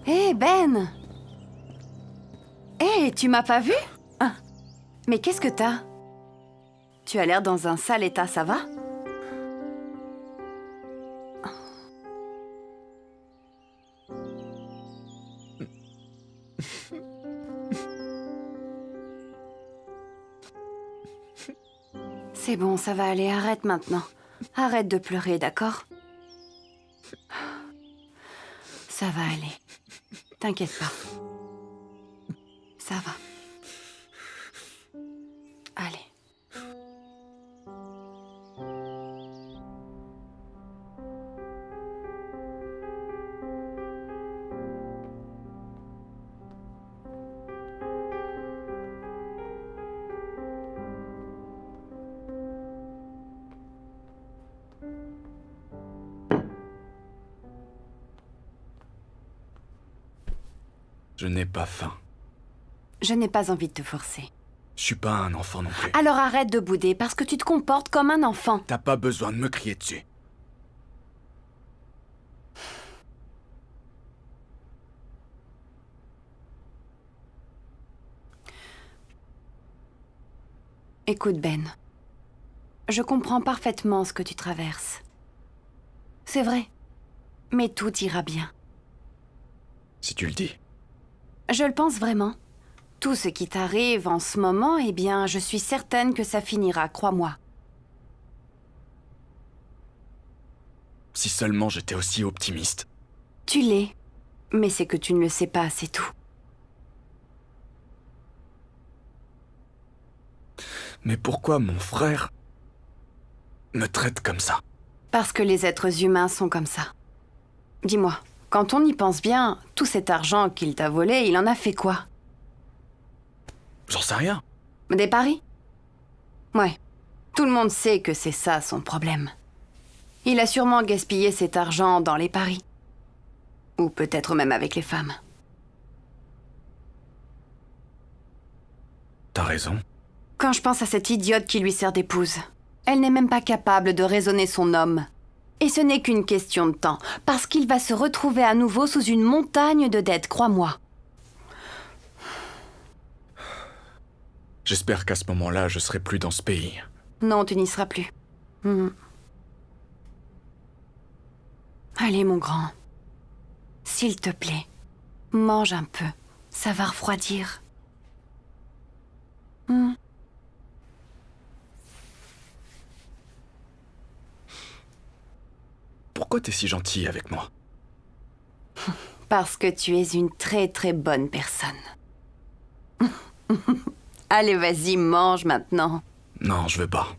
Hé, Ben! Hé, tu m'as pas vu? Ah. Mais qu'est-ce que t'as? Tu as l'air dans un sale état, ça va? C'est bon, ça va aller, arrête maintenant. Arrête de pleurer, d'accord? Ça va aller. T'inquiète pas. Ça va. Allez. Je n'ai pas faim. Je n'ai pas envie de te forcer. Je suis pas un enfant non plus. Alors arrête de bouder parce que tu te comportes comme un enfant. T'as pas besoin de me crier dessus. Écoute, Ben. Je comprends parfaitement ce que tu traverses. C'est vrai. Mais tout ira bien. Si tu le dis. Je le pense vraiment. Tout ce qui t'arrive en ce moment, eh bien, je suis certaine que ça finira, crois-moi. Si seulement j'étais aussi optimiste. Tu l'es. Mais c'est que tu ne le sais pas, c'est tout. Mais pourquoi mon frère me traite comme ça? Parce que les êtres humains sont comme ça. Dis-moi, quand on y pense bien, tout cet argent qu'il t'a volé, il en a fait quoi? J'en sais rien. Des paris? Ouais. Tout le monde sait que c'est ça son problème. Il a sûrement gaspillé cet argent dans les paris. Ou peut-être même avec les femmes. T'as raison. Quand je pense à cette idiote qui lui sert d'épouse, elle n'est même pas capable de raisonner son homme. Et ce n'est qu'une question de temps, parce qu'il va se retrouver à nouveau sous une montagne de dettes, crois-moi. J'espère qu'à ce moment-là, je serai plus dans ce pays. Non, tu n'y seras plus. Allez, mon grand. S'il te plaît, mange un peu. Ça va refroidir. Pourquoi t'es si gentil avec moi? Parce que tu es une très très bonne personne. Allez, vas-y, mange maintenant. Non, je veux pas.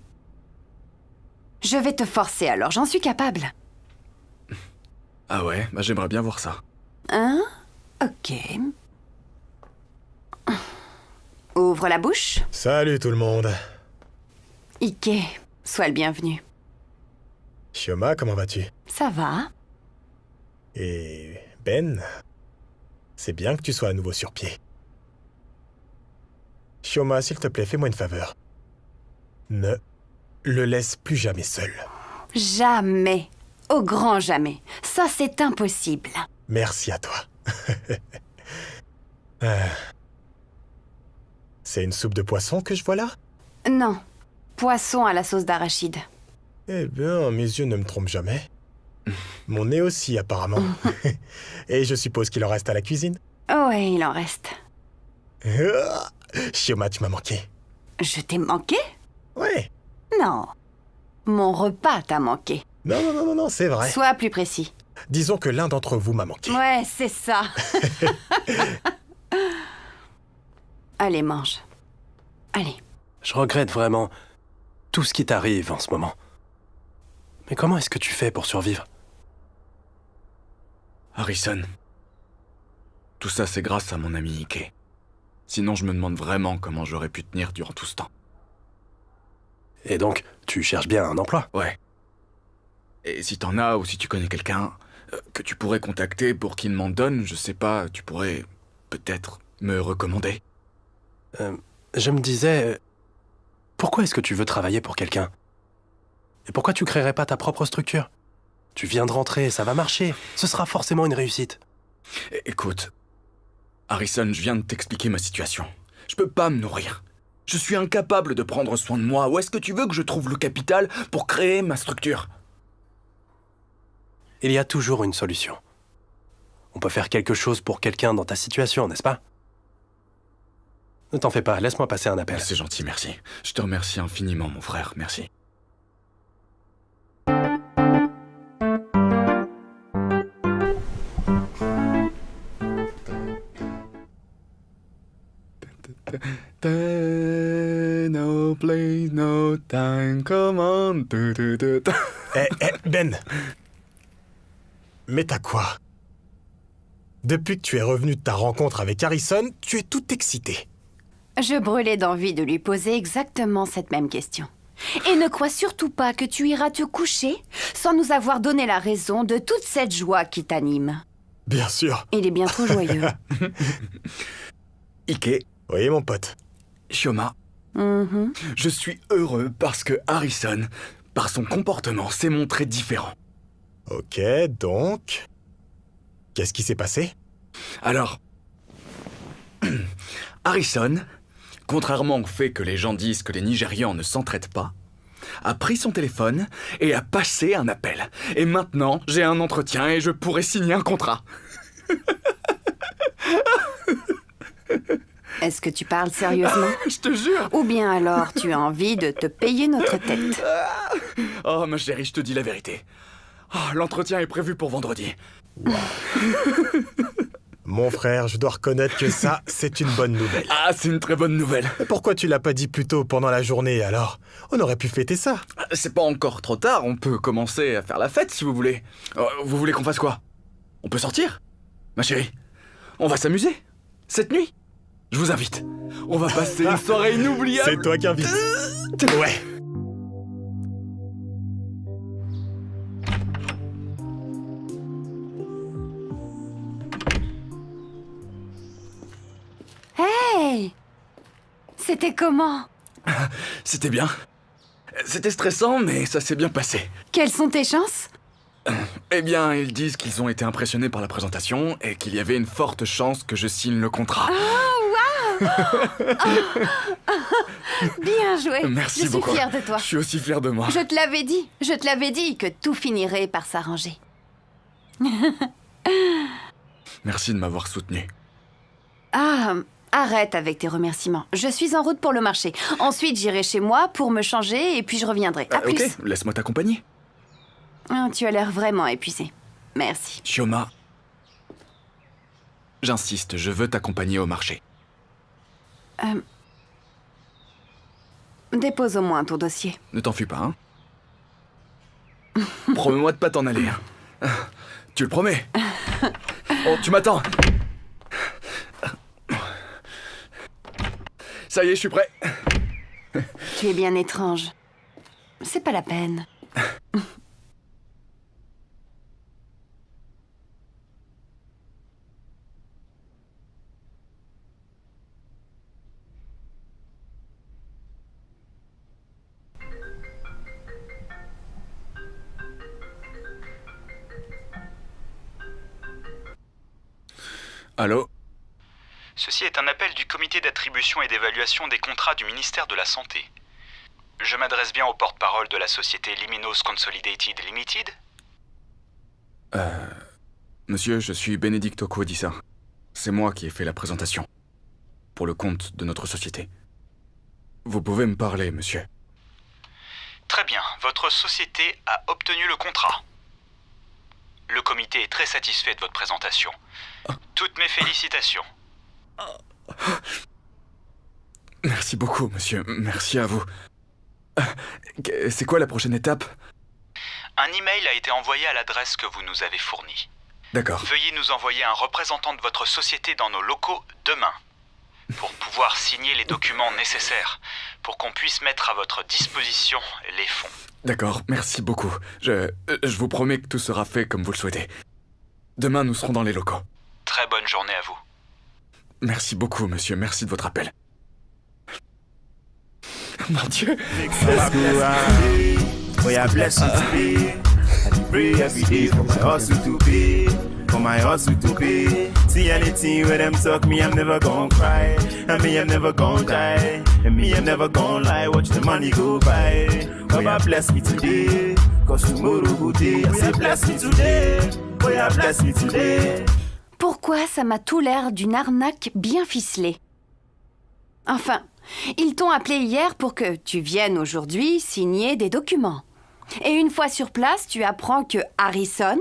Je vais te forcer alors, j'en suis capable. Ah ouais, bah j'aimerais bien voir ça. Hein? Ok. Ouvre la bouche. Salut tout le monde. Ike, sois le bienvenu. Shioma, comment vas-tu? Ça va? Et Ben, c'est bien que tu sois à nouveau sur pied. Shioma, s'il te plaît, fais-moi une faveur. Ne le laisse plus jamais seul. Jamais. Au grand jamais. Ça, c'est impossible. Merci à toi. C'est une soupe de poisson que je vois là? Non. Poisson à la sauce d'arachide. Eh bien, mes yeux ne me trompent jamais. Mon nez aussi, apparemment. Et je suppose qu'il en reste à la cuisine? Ouais, il en reste. Shioma, tu m'as manqué. Je t'ai manqué? Ouais. Non. Mon repas t'a manqué. Non, c'est vrai. Sois plus précis. Disons que l'un d'entre vous m'a manqué. Ouais, c'est ça. Allez, mange. Allez. Je regrette vraiment tout ce qui t'arrive en ce moment. Mais comment est-ce que tu fais pour survivre? Harrison. Tout ça, c'est grâce à mon ami Ike. Sinon, je me demande vraiment comment j'aurais pu tenir durant tout ce temps. Et donc, tu cherches bien un emploi? Ouais. Et si t'en as, ou si tu connais quelqu'un que tu pourrais contacter pour qu'il m'en donne, je sais pas, tu pourrais peut-être me recommander. Je me disais... Pourquoi est-ce que tu veux travailler pour quelqu'un? Et pourquoi tu créerais pas ta propre structure? Tu viens de rentrer, ça va marcher. Ce sera forcément une réussite. Écoute, Harrison, je viens de t'expliquer ma situation. Je peux pas me nourrir. Je suis incapable de prendre soin de moi. Où est-ce que tu veux que je trouve le capital pour créer ma structure? Il y a toujours une solution. On peut faire quelque chose pour quelqu'un dans ta situation, n'est-ce pas? Ne t'en fais pas, laisse-moi passer un appel. C'est gentil, merci. Je te remercie infiniment, mon frère, merci. No place, no time, come on. Ben. Mais t'as quoi? Depuis que tu es revenu de ta rencontre avec Harrison, tu es tout excité. Je brûlais d'envie de lui poser exactement cette même question. Et ne crois surtout pas que tu iras te coucher sans nous avoir donné la raison de toute cette joie qui t'anime. Bien sûr. Il est bien trop joyeux. Ike. Oui, mon pote. Shioma. Je suis heureux parce que Harrison, par son comportement, s'est montré différent. Ok, donc... Qu'est-ce qui s'est passé? Alors... Harrison, contrairement au fait que les gens disent que les Nigérians ne s'entraident pas, a pris son téléphone et a passé un appel. Et maintenant, j'ai un entretien et je pourrais signer un contrat. Est-ce que tu parles sérieusement? Je te jure. Ou bien alors tu as envie de te payer notre tête? Oh, ma chérie, je te dis la vérité. Oh, l'entretien est prévu pour vendredi. Wow. Mon frère, je dois reconnaître que ça, c'est une bonne nouvelle. Ah, c'est une très bonne nouvelle. Pourquoi tu l'as pas dit plus tôt pendant la journée, alors? On aurait pu fêter ça. C'est pas encore trop tard, on peut commencer à faire la fête si vous voulez. Vous voulez qu'on fasse quoi? On peut sortir? Ma chérie, on va s'amuser? Cette nuit? Je vous invite. On va passer une soirée inoubliable. C'est toi qui invites. Ouais. Hey! C'était comment? C'était bien. C'était stressant, mais ça s'est bien passé. Quelles sont tes chances? Eh bien, ils disent qu'ils ont été impressionnés par la présentation et qu'il y avait une forte chance que je signe le contrat. Oh, waouh! Bien joué. Merci beaucoup. Je suis fière de toi. Je suis aussi fier de moi. Je te l'avais dit que tout finirait par s'arranger. Merci de m'avoir soutenu. Ah, arrête avec tes remerciements. Je suis en route pour le marché. Ensuite, j'irai chez moi pour me changer et puis je reviendrai. À plus. Ok, laisse-moi t'accompagner. Tu as l'air vraiment épuisé. Merci. Shioma, j'insiste, je veux t'accompagner au marché. Dépose au moins ton dossier. Ne t'en fie pas, hein. Promets-moi de pas t'en aller, hein. Tu le promets? Oh, tu m'attends. Ça y est, je suis prêt. Tu es bien étrange. C'est pas la peine. Allô? Ceci est un appel du comité d'attribution et d'évaluation des contrats du ministère de la Santé. Je m'adresse bien au porte-parole de la société Liminos Consolidated Limited? Monsieur, je suis Benedicto Quodissa. C'est moi qui ai fait la présentation. Pour le compte de notre société. Vous pouvez me parler, monsieur. Très bien, votre société a obtenu le contrat. Le comité est très satisfait de votre présentation. Toutes mes félicitations. Merci beaucoup, monsieur. Merci à vous. C'est quoi la prochaine étape? Un email a été envoyé à l'adresse que vous nous avez fournie. D'accord. Veuillez nous envoyer un représentant de votre société dans nos locaux demain, pour pouvoir signer les documents nécessaires, pour qu'on puisse mettre à votre disposition les fonds. D'accord, merci beaucoup. Je vous promets que tout sera fait comme vous le souhaitez. Demain, nous serons dans les locaux. Très bonne journée à vous. Merci beaucoup, monsieur. Merci de votre appel. Mon Dieu. Oh, yeah, bless you to be. I pray every day for my hustle to pay. for my hustle to pay. See anything where them suck me, I'm never gonna cry. And me, I'm never gonna die. And me, I'm never gonna lie. Watch the money go by. Baba bless me today, cause tomorrow go day. I say bless me today, oh yeah, bless me today. Pourquoi ça m'a tout l'air d'une arnaque bien ficelée? Enfin, ils t'ont appelé hier pour que tu viennes aujourd'hui signer des documents. Et une fois sur place, tu apprends que Harrison,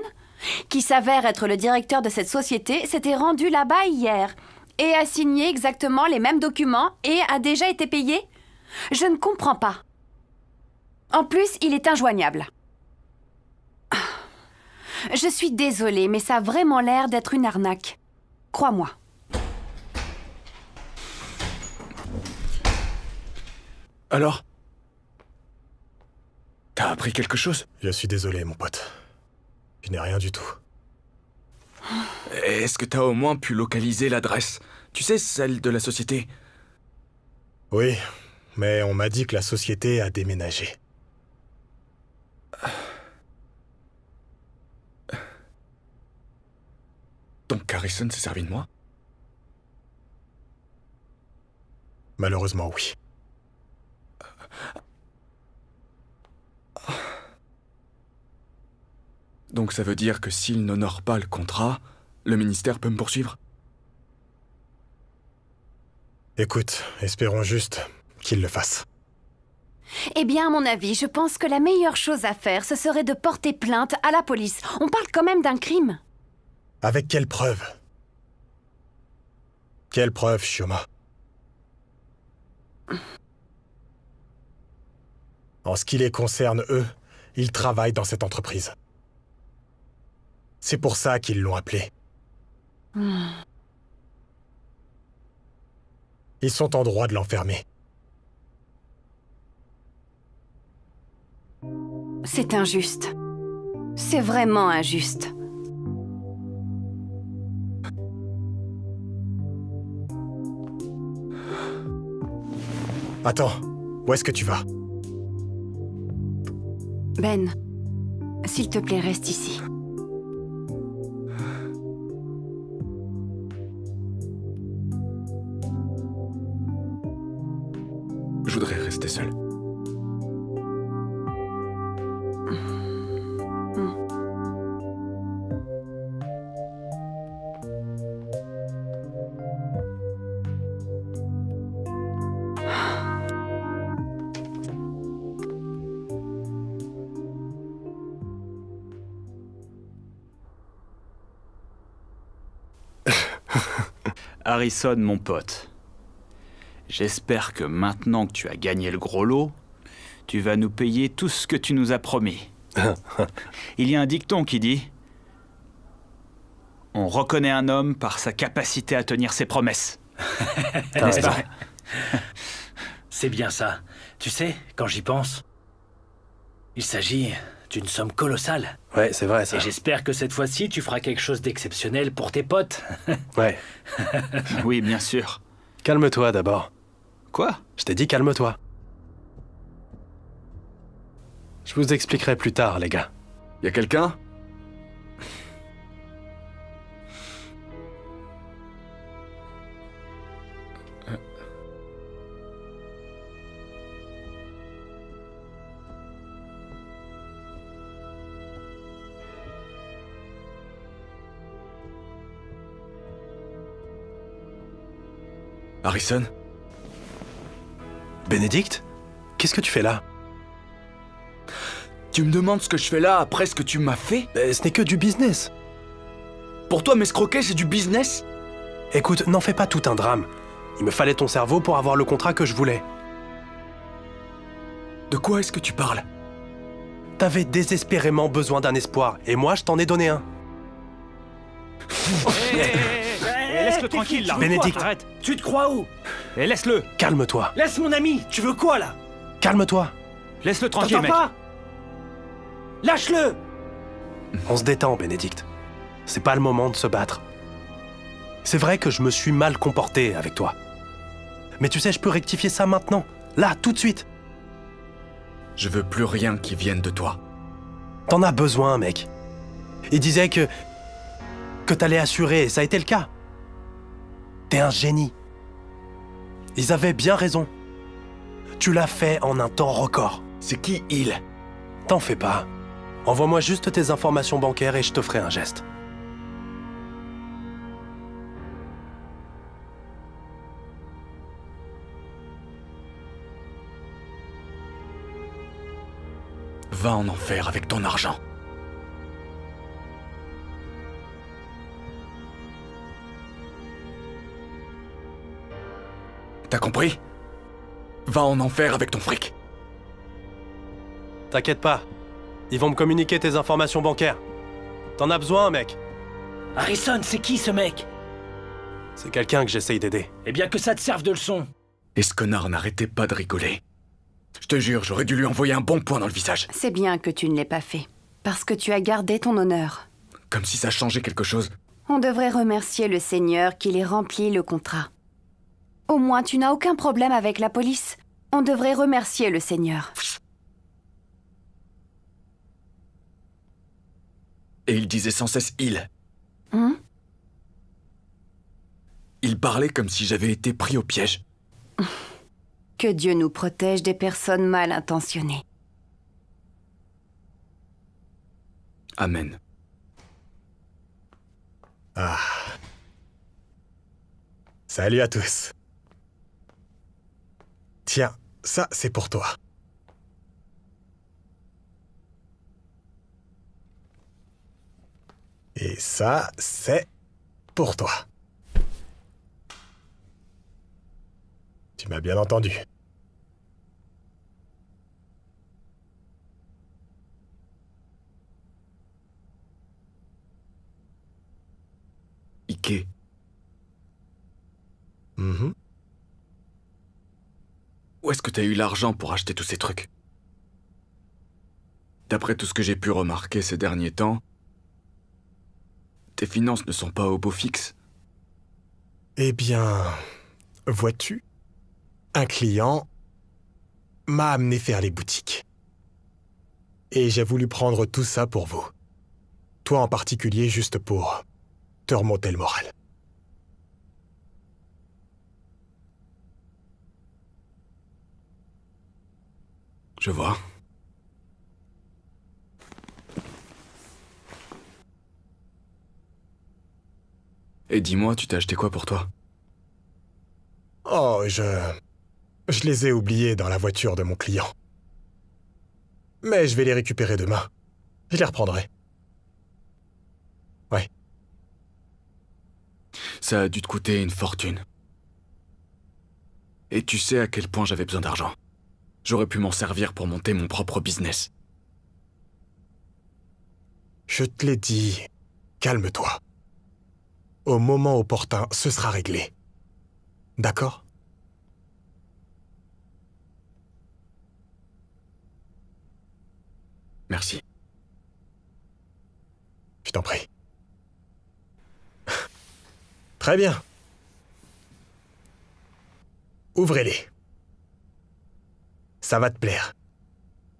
qui s'avère être le directeur de cette société, s'était rendu là-bas hier et a signé exactement les mêmes documents et a déjà été payé. Je ne comprends pas. En plus, il est injoignable. Je suis désolée, mais ça a vraiment l'air d'être une arnaque. Crois-moi. Alors? T'as appris quelque chose? Je suis désolé, mon pote. Je n'ai rien du tout. Est-ce que t'as au moins pu localiser l'adresse? Tu sais, celle de la société? Oui, mais on m'a dit que la société a déménagé. Donc Harrison s'est servi de moi? Malheureusement, oui. Donc ça veut dire que s'il n'honore pas le contrat, le ministère peut me poursuivre? Écoute, espérons juste qu'il le fasse. Eh bien, à mon avis, je pense que la meilleure chose à faire, ce serait de porter plainte à la police. On parle quand même d'un crime. Avec quelle preuve? Quelle preuve, Shioma? En ce qui les concerne, eux, ils travaillent dans cette entreprise. C'est pour ça qu'ils l'ont appelé. Ils sont en droit de l'enfermer. C'est injuste. C'est vraiment injuste. Attends, où est-ce que tu vas? Ben, s'il te plaît, reste ici. Je voudrais rester seul. Harrison, mon pote. J'espère que maintenant que tu as gagné le gros lot, tu vas nous payer tout ce que tu nous as promis. Il y a un dicton qui dit « On reconnaît un homme par sa capacité à tenir ses promesses. » N'est-ce pas? C'est bien ça. Tu sais, quand j'y pense, il s'agit d'une somme colossale. Ouais, c'est vrai, ça. Et j'espère que cette fois-ci, tu feras quelque chose d'exceptionnel pour tes potes. Ouais. Oui, bien sûr. Calme-toi d'abord. Quoi? Je t'ai dit calme-toi. Je vous expliquerai plus tard, les gars. Y a quelqu'un? Harrison? Bénédicte? Qu'est-ce que tu fais là? Tu me demandes ce que je fais là après ce que tu m'as fait? Ce n'est que du business. Pour toi, m'escroquer, c'est du business? Écoute, n'en fais pas tout un drame. Il me fallait ton cerveau pour avoir le contrat que je voulais. De quoi est-ce que tu parles? T'avais désespérément besoin d'un espoir, et moi, je t'en ai donné un. Laisse-le tranquille, là. Bénédicte. Arrête. Tu te crois où? Et laisse-le. Calme-toi. Laisse mon ami. Tu veux quoi, là? Calme-toi. Laisse-le tranquille, T'entends mec. pas? Lâche-le! On se détend, Bénédicte. C'est pas le moment de se battre. C'est vrai que je me suis mal comporté avec toi. Mais tu sais, je peux rectifier ça maintenant. Là, tout de suite. Je veux plus rien qui vienne de toi. T'en as besoin, mec. Il disait que... que t'allais assurer, et ça a été le cas. T'es un génie. Ils avaient bien raison. Tu l'as fait en un temps record. C'est qui il? T'en fais pas. Envoie-moi juste tes informations bancaires et je te ferai un geste. Va en enfer avec ton argent. T'as compris? Va en enfer avec ton fric. T'inquiète pas. Ils vont me communiquer tes informations bancaires. T'en as besoin, mec? Harrison, c'est qui ce mec? C'est quelqu'un que j'essaye d'aider. Eh bien que ça te serve de leçon. Et ce connard n'arrêtait pas de rigoler. Je te jure, j'aurais dû lui envoyer un bon point dans le visage. C'est bien que tu ne l'aies pas fait. Parce que tu as gardé ton honneur. Comme si ça changeait quelque chose. On devrait remercier le Seigneur qu'il ait rempli le contrat. Au moins, tu n'as aucun problème avec la police. On devrait remercier le Seigneur. Et il disait sans cesse « il ». Hein? Il parlait comme si j'avais été pris au piège. Que Dieu nous protège des personnes mal intentionnées. Amen. Ah. Salut à tous. Tiens, ça, c'est pour toi. Et ça, c'est pour toi. Tu m'as bien entendu. Ike. Mhm. Où est-ce que t'as eu l'argent pour acheter tous ces trucs? D'après tout ce que j'ai pu remarquer ces derniers temps, tes finances ne sont pas au beau fixe. Eh bien, vois-tu, un client m'a amené faire les boutiques. Et j'ai voulu prendre tout ça pour vous. Toi en particulier, juste pour te remonter le moral. Je vois. Et dis-moi, tu t'es acheté quoi pour toi? Oh, je les ai oubliés dans la voiture de mon client. Mais je vais les récupérer demain. Je les reprendrai. Ouais. Ça a dû te coûter une fortune. Et tu sais à quel point j'avais besoin d'argent. J'aurais pu m'en servir pour monter mon propre business. Je te l'ai dit, calme-toi. Au moment opportun, ce sera réglé. D'accord? Merci. Je t'en prie. Très bien. Ouvrez-les. Ça va te plaire.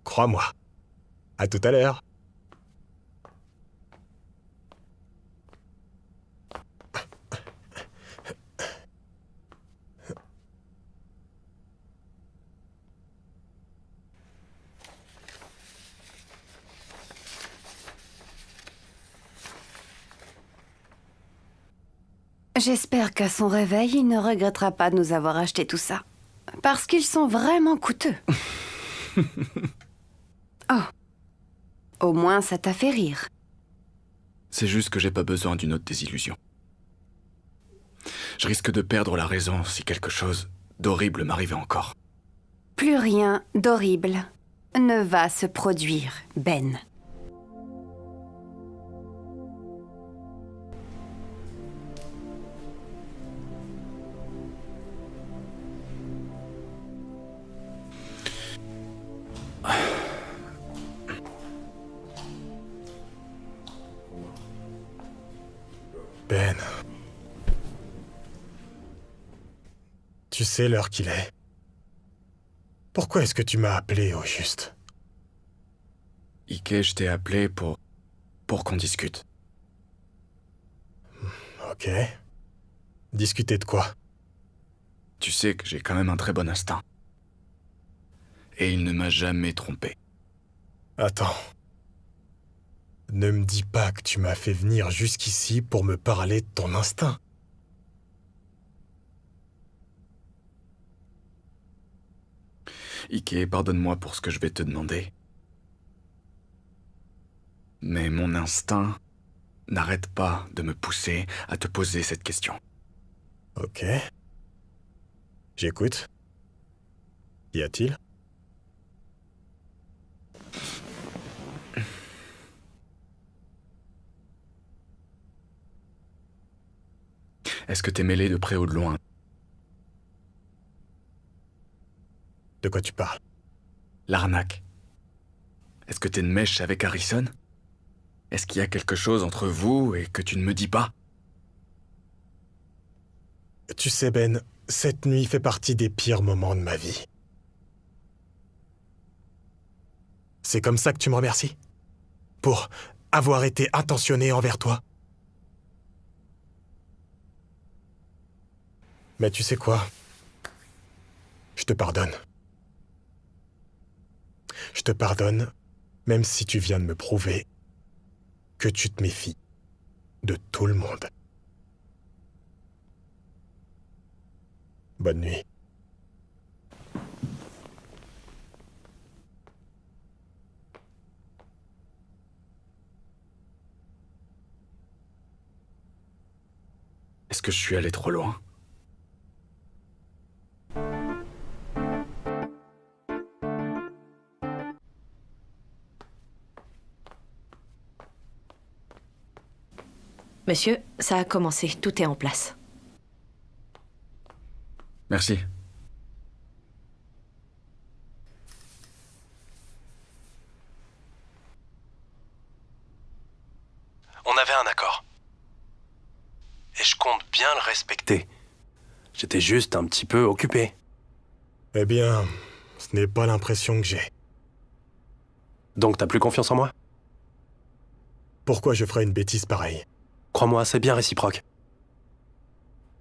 Crois-moi. À tout à l'heure. J'espère qu'à son réveil, il ne regrettera pas de nous avoir acheté tout ça. Parce qu'ils sont vraiment coûteux. Oh. Au moins, ça t'a fait rire. C'est juste que j'ai pas besoin d'une autre désillusion. Je risque de perdre la raison si quelque chose d'horrible m'arrivait encore. Plus rien d'horrible ne va se produire, Ben. Ben. Tu sais l'heure qu'il est. Pourquoi est-ce que tu m'as appelé au juste? Ike, je t'ai appelé pour qu'on discute. Ok. Discuter de quoi? Tu sais que j'ai quand même un très bon instinct. Et il ne m'a jamais trompé. Attends. Ne me dis pas que tu m'as fait venir jusqu'ici pour me parler de ton instinct. Ike, pardonne-moi pour ce que je vais te demander. Mais mon instinct n'arrête pas de me pousser à te poser cette question. Ok. J'écoute. Qu'y a-t-il? Est-ce que t'es mêlé de près ou de loin? De quoi tu parles? L'arnaque. Est-ce que t'es de mèche avec Harrison? Est-ce qu'il y a quelque chose entre vous et que tu ne me dis pas? Tu sais, Ben, cette nuit fait partie des pires moments de ma vie. C'est comme ça que tu me remercies? Pour avoir été intentionné envers toi? Mais tu sais quoi? Je te pardonne. Je te pardonne, même si tu viens de me prouver que tu te méfies de tout le monde. Bonne nuit. Est-ce que je suis allé trop loin? Monsieur, ça a commencé, tout est en place. Merci. On avait un accord. Et je compte bien le respecter. J'étais juste un petit peu occupé. Eh bien, ce n'est pas l'impression que j'ai. Donc t'as plus confiance en moi? Pourquoi je ferais une bêtise pareille? Crois-moi, c'est bien réciproque.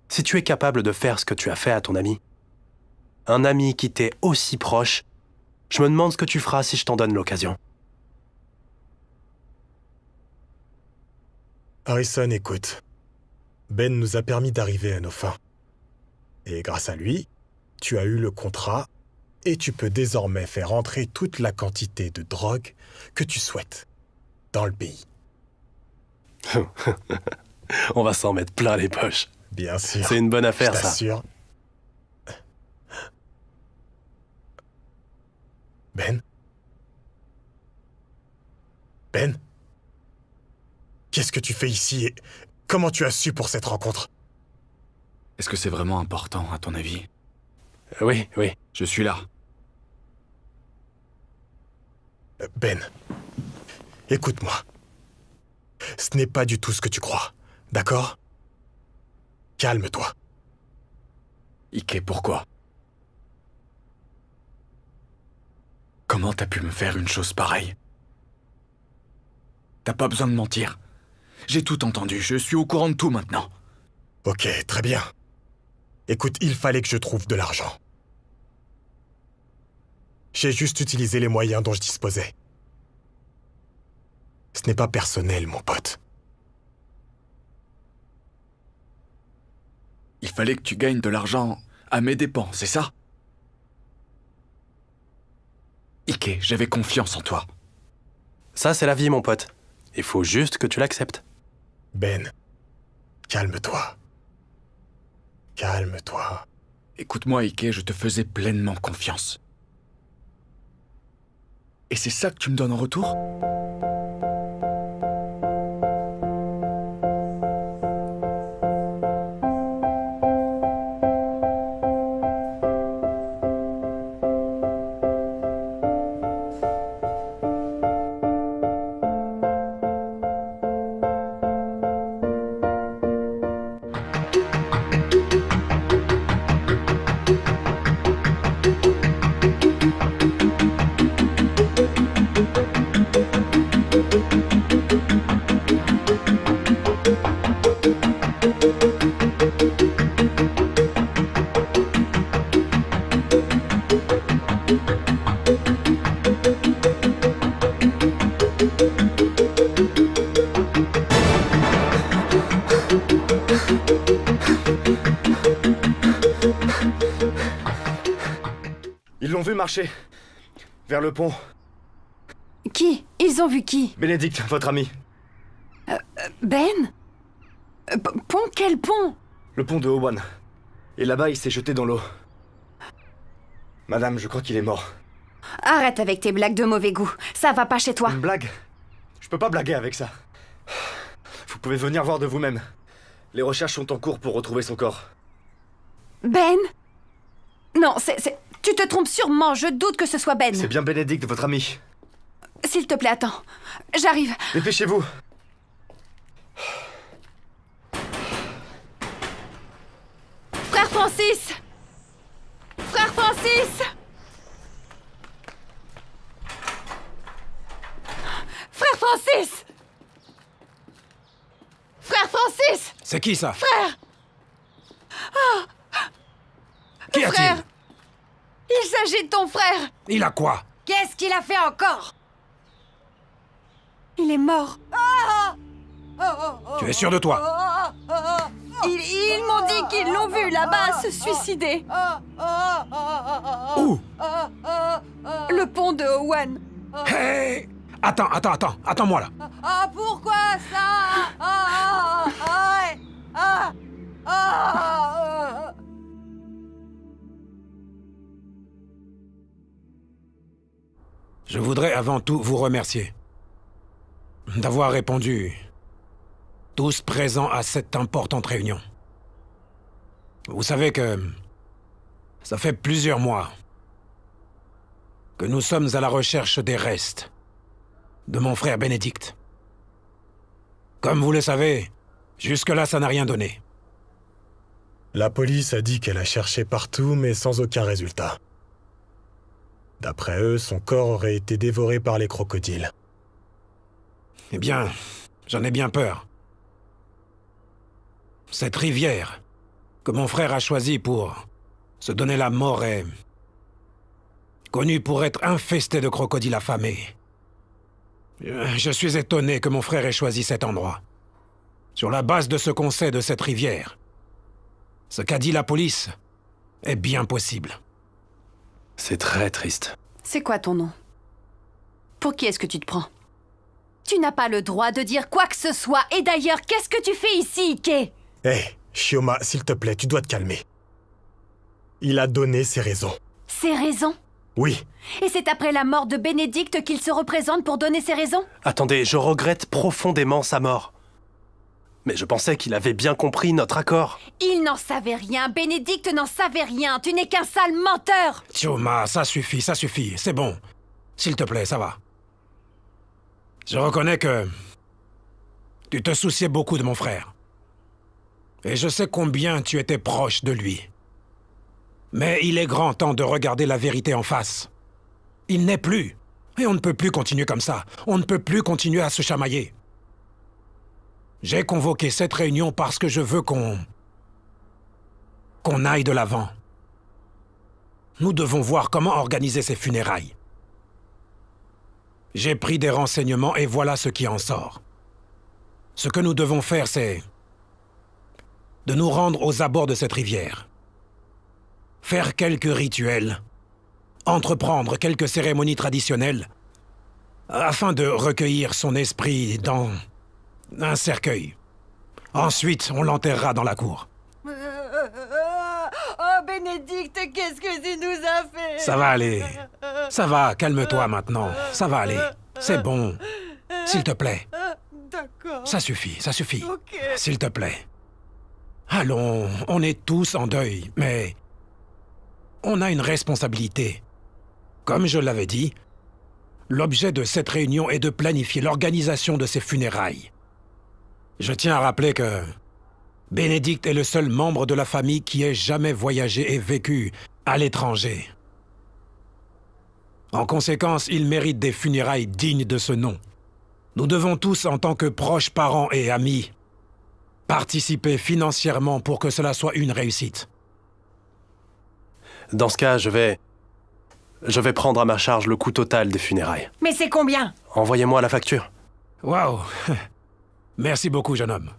Si tu es capable de faire ce que tu as fait à ton ami, un ami qui t'est aussi proche, je me demande ce que tu feras si je t'en donne l'occasion. Harrison, écoute. Ben nous a permis d'arriver à nos fins. Et grâce à lui, tu as eu le contrat et tu peux désormais faire entrer toute la quantité de drogue que tu souhaites dans le pays. On va s'en mettre plein les poches. Bien sûr. C'est une bonne affaire, je ça. t'assure. Ben? Ben? Qu'est-ce que tu fais ici et comment tu as su pour cette rencontre? Est-ce que c'est vraiment important, à ton avis? Oui, oui. Je suis là. Ben, écoute-moi. Ce n'est pas du tout ce que tu crois, d'accord? Calme-toi. Ike, pourquoi? Comment t'as pu me faire une chose pareille? T'as pas besoin de mentir. J'ai tout entendu, je suis au courant de tout maintenant. Ok, très bien. Écoute, il fallait que je trouve de l'argent. J'ai juste utilisé les moyens dont je disposais. Ce n'est pas personnel, mon pote. Il fallait que tu gagnes de l'argent à mes dépens, c'est ça? Ike, j'avais confiance en toi. Ça, c'est la vie, mon pote. Il faut juste que tu l'acceptes. Ben, calme-toi. Calme-toi. Écoute-moi, Ike, je te faisais pleinement confiance. Et c'est ça que tu me donnes en retour? marcher. Vers le pont. Qui? Ils ont vu qui? Bénédicte, votre ami. Ben? Pont? Quel pont? Le pont de Owan. Et là-bas, il s'est jeté dans l'eau. Madame, je crois qu'il est mort. Arrête avec tes blagues de mauvais goût. Ça va pas chez toi. Une blague? Je peux pas blaguer avec ça. Vous pouvez venir voir de vous-même. Les recherches sont en cours pour retrouver son corps. Ben? Non, c'est... Tu te trompes sûrement, je doute que ce soit Ben. C'est bien Bénédicte, votre ami. S'il te plaît, attends. J'arrive. Dépêchez-vous. Frère Francis! Frère Francis! Frère Francis! Frère Francis! C'est qui ça? Frère! Qui a-t-il? Frère! Il s'agit de ton frère! Il a quoi? Qu'est-ce qu'il a fait encore? Il est mort. Tu es sûr de toi? Ils m'ont dit qu'ils l'ont vu là-bas se suicider. Où? Le pont de Owan. Hey! Attends-moi là. Ah, pourquoi ça? Je voudrais avant tout vous remercier d'avoir répondu tous présents à cette importante réunion. Vous savez que ça fait plusieurs mois que nous sommes à la recherche des restes de mon frère Bénédicte. Comme vous le savez, jusque-là, ça n'a rien donné. La police a dit qu'elle a cherché partout, mais sans aucun résultat. D'après eux, son corps aurait été dévoré par les crocodiles. Eh bien, j'en ai bien peur. Cette rivière que mon frère a choisie pour se donner la mort est connue pour être infestée de crocodiles affamés. Je suis étonné que mon frère ait choisi cet endroit. Sur la base de ce qu'on sait de cette rivière, ce qu'a dit la police est bien possible. C'est très triste. C'est quoi ton nom? Pour qui est-ce que tu te prends? Tu n'as pas le droit de dire quoi que ce soit. Et d'ailleurs, qu'est-ce que tu fais ici, Ike? Hé, Shioma, s'il te plaît, tu dois te calmer. Il a donné ses raisons. Ses raisons? Oui. Et c'est après la mort de Bénédicte qu'il se représente pour donner ses raisons? Attendez, je regrette profondément sa mort. Mais je pensais qu'il avait bien compris notre accord. Il n'en savait rien. Bénédicte n'en savait rien. Tu n'es qu'un sale menteur. Shioma, ça suffit, c'est bon. S'il te plaît, ça va. Je reconnais que tu te souciais beaucoup de mon frère. Et je sais combien tu étais proche de lui. Mais il est grand temps de regarder la vérité en face. Il n'est plus. Et on ne peut plus continuer comme ça. On ne peut plus continuer à se chamailler. J'ai convoqué cette réunion parce que je veux qu'on aille de l'avant. Nous devons voir comment organiser ces funérailles. J'ai pris des renseignements et voilà ce qui en sort. Ce que nous devons faire, c'est de nous rendre aux abords de cette rivière. Faire quelques rituels. Entreprendre quelques cérémonies traditionnelles afin de recueillir son esprit dans un cercueil. Ensuite, on l'enterrera dans la cour. Oh, Bénédicte, qu'est-ce que tu nous as fait? Ça va aller. Ça va, calme-toi maintenant. Ça va aller. C'est bon. S'il te plaît. D'accord. Ça suffit. Ok. S'il te plaît. Allons, on est tous en deuil, mais on a une responsabilité. Comme je l'avais dit, l'objet de cette réunion est de planifier l'organisation de ces funérailles. Je tiens à rappeler que Bénédicte est le seul membre de la famille qui ait jamais voyagé et vécu à l'étranger. En conséquence, il mérite des funérailles dignes de ce nom. Nous devons tous, en tant que proches parents et amis, participer financièrement pour que cela soit une réussite. Dans ce cas, je vais prendre à ma charge le coût total des funérailles. Mais c'est combien? Envoyez-moi la facture. Waouh! Merci beaucoup, jeune homme.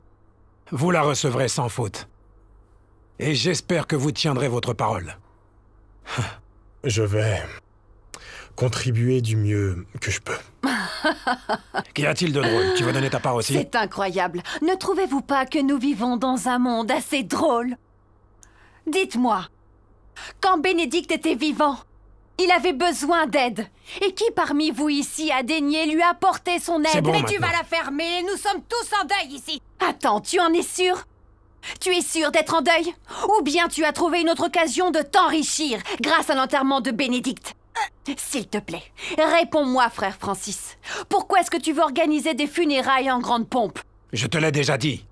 Vous la recevrez sans faute. Et j'espère que vous tiendrez votre parole. Je vais contribuer du mieux que je peux. Qu'y a-t-il de drôle? Tu veux donner ta part aussi? C'est incroyable. Ne trouvez-vous pas que nous vivons dans un monde assez drôle? Dites-moi, quand Bénédicte était vivant, il avait besoin d'aide. Et qui parmi vous ici a daigné lui apporter son aide? Bon, mais maintenant. tu vas la fermer, nous sommes tous en deuil ici. Attends, tu en es sûr? Tu es sûr d'être en deuil? Ou bien tu as trouvé une autre occasion de t'enrichir grâce à l'enterrement de Bénédicte? S'il te plaît, réponds-moi, frère Francis. Pourquoi est-ce que tu veux organiser des funérailles en grande pompe? Je te l'ai déjà dit.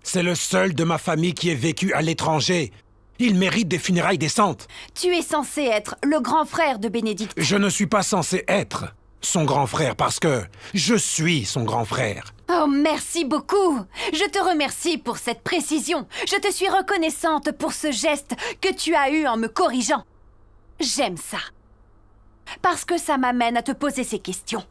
C'est le seul de ma famille qui ait vécu à l'étranger. Il mérite des funérailles décentes. Tu es censé être le grand frère de Bénédicte. Je ne suis pas censé être son grand frère parce que je suis son grand frère. Oh, merci beaucoup. Je te remercie pour cette précision. Je te suis reconnaissante pour ce geste que tu as eu en me corrigeant. J'aime ça. Parce que ça m'amène à te poser ces questions.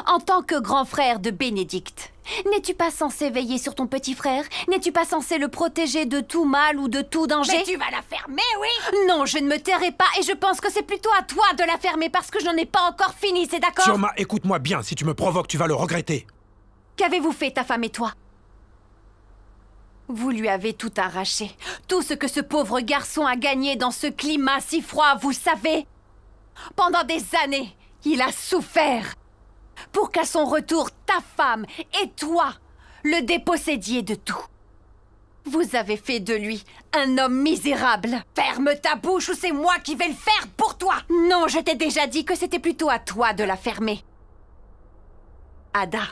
En tant que grand frère de Bénédicte, n'es-tu pas censé veiller sur ton petit frère? N'es-tu pas censé le protéger de tout mal ou de tout danger? Mais tu vas la fermer, oui? Non, je ne me tairai pas et je pense que c'est plutôt à toi de la fermer parce que je n'en ai pas encore fini, c'est d'accord? Chioma, écoute-moi bien, si tu me provoques, tu vas le regretter. Qu'avez-vous fait, ta femme et toi? Vous lui avez tout arraché. Tout ce que ce pauvre garçon a gagné dans ce climat si froid, vous savez. Pendant des années, il a souffert. Pour qu'à son retour, ta femme et toi le dépossédiez de tout. Vous avez fait de lui un homme misérable. Ferme ta bouche ou c'est moi qui vais le faire pour toi. Non, je t'ai déjà dit que c'était plutôt à toi de la fermer. Ada.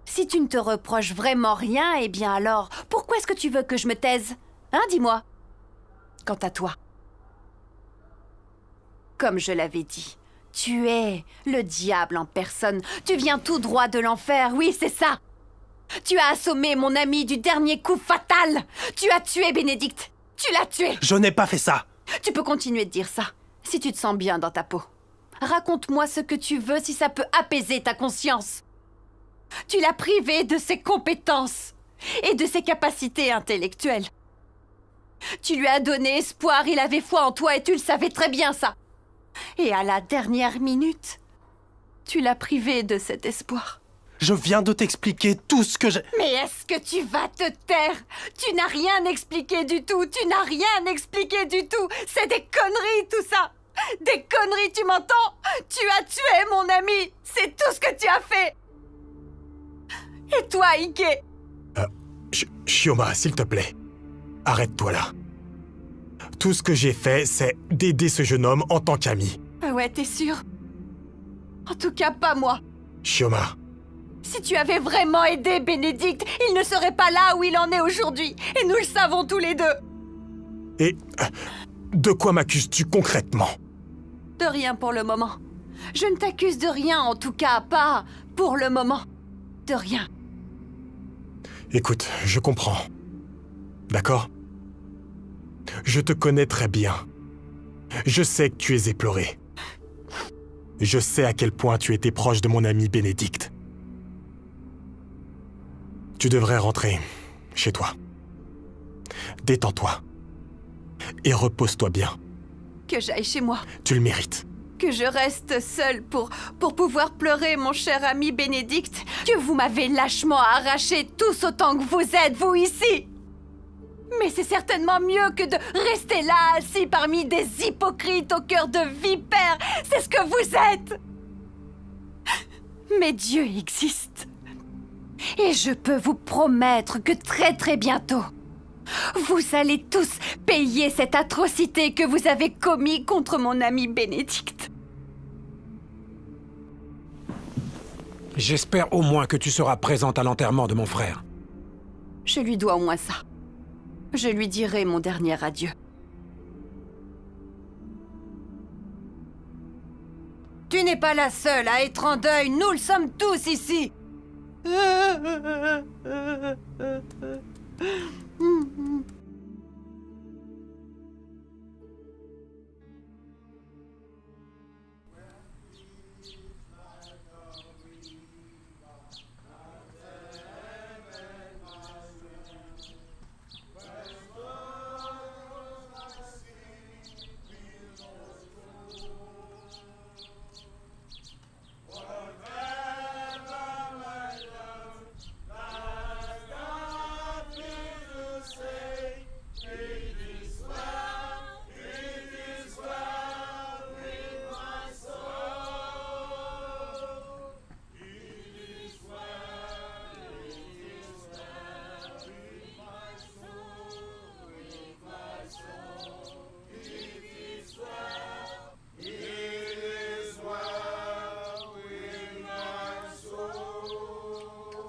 Si tu ne te reproches vraiment rien, eh bien alors, pourquoi est-ce que tu veux que je me taise? Hein, dis-moi. Quant à toi. Comme je l'avais dit, tu es le diable en personne. Tu viens tout droit de l'enfer, oui, c'est ça. Tu as assommé mon ami du dernier coup fatal. Tu as tué Bénédicte. Tu l'as tué. Je n'ai pas fait ça. Tu peux continuer de dire ça, si tu te sens bien dans ta peau. Raconte-moi ce que tu veux si ça peut apaiser ta conscience. Tu l'as privé de ses compétences et de ses capacités intellectuelles. Tu lui as donné espoir, il avait foi en toi et tu le savais très bien, ça. Et à la dernière minute, tu l'as privé de cet espoir. Je viens de t'expliquer tout ce que j'ai... Mais est-ce que tu vas te taire? Tu n'as rien expliqué du tout, tu n'as rien expliqué du tout. C'est des conneries tout ça. Des conneries, tu m'entends? Tu as tué mon ami, c'est tout ce que tu as fait. Et toi, Ike? Chioma, s'il te plaît, arrête-toi là. Tout ce que j'ai fait, c'est d'aider ce jeune homme en tant qu'ami. Ah ouais, t'es sûr? En tout cas, pas moi. Chioma. Si tu avais vraiment aidé Bénédicte, il ne serait pas là où il en est aujourd'hui. Et nous le savons tous les deux. Et de quoi m'accuses-tu concrètement? De rien pour le moment. Je ne t'accuse de rien, en tout cas, pas pour le moment. De rien. Écoute, je comprends. D'accord? Je te connais très bien. Je sais que tu es éploré. Je sais à quel point tu étais proche de mon ami Bénédicte. Tu devrais rentrer chez toi. Détends-toi. Et repose-toi bien. Que j'aille chez moi. Tu le mérites. Que je reste seule pour pouvoir pleurer, mon cher ami Bénédicte. Que vous m'avez lâchement arraché tous autant que vous êtes, vous ici. Mais c'est certainement mieux que de rester là, assis parmi des hypocrites au cœur de vipères. C'est ce que vous êtes. Mais Dieu existe. Et je peux vous promettre que très très bientôt, vous allez tous payer cette atrocité que vous avez commise contre mon ami Bénédicte. J'espère au moins que tu seras présente à l'enterrement de mon frère. Je lui dois au moins ça. Je lui dirai mon dernier adieu. Tu n'es pas la seule à être en deuil, nous le sommes tous ici.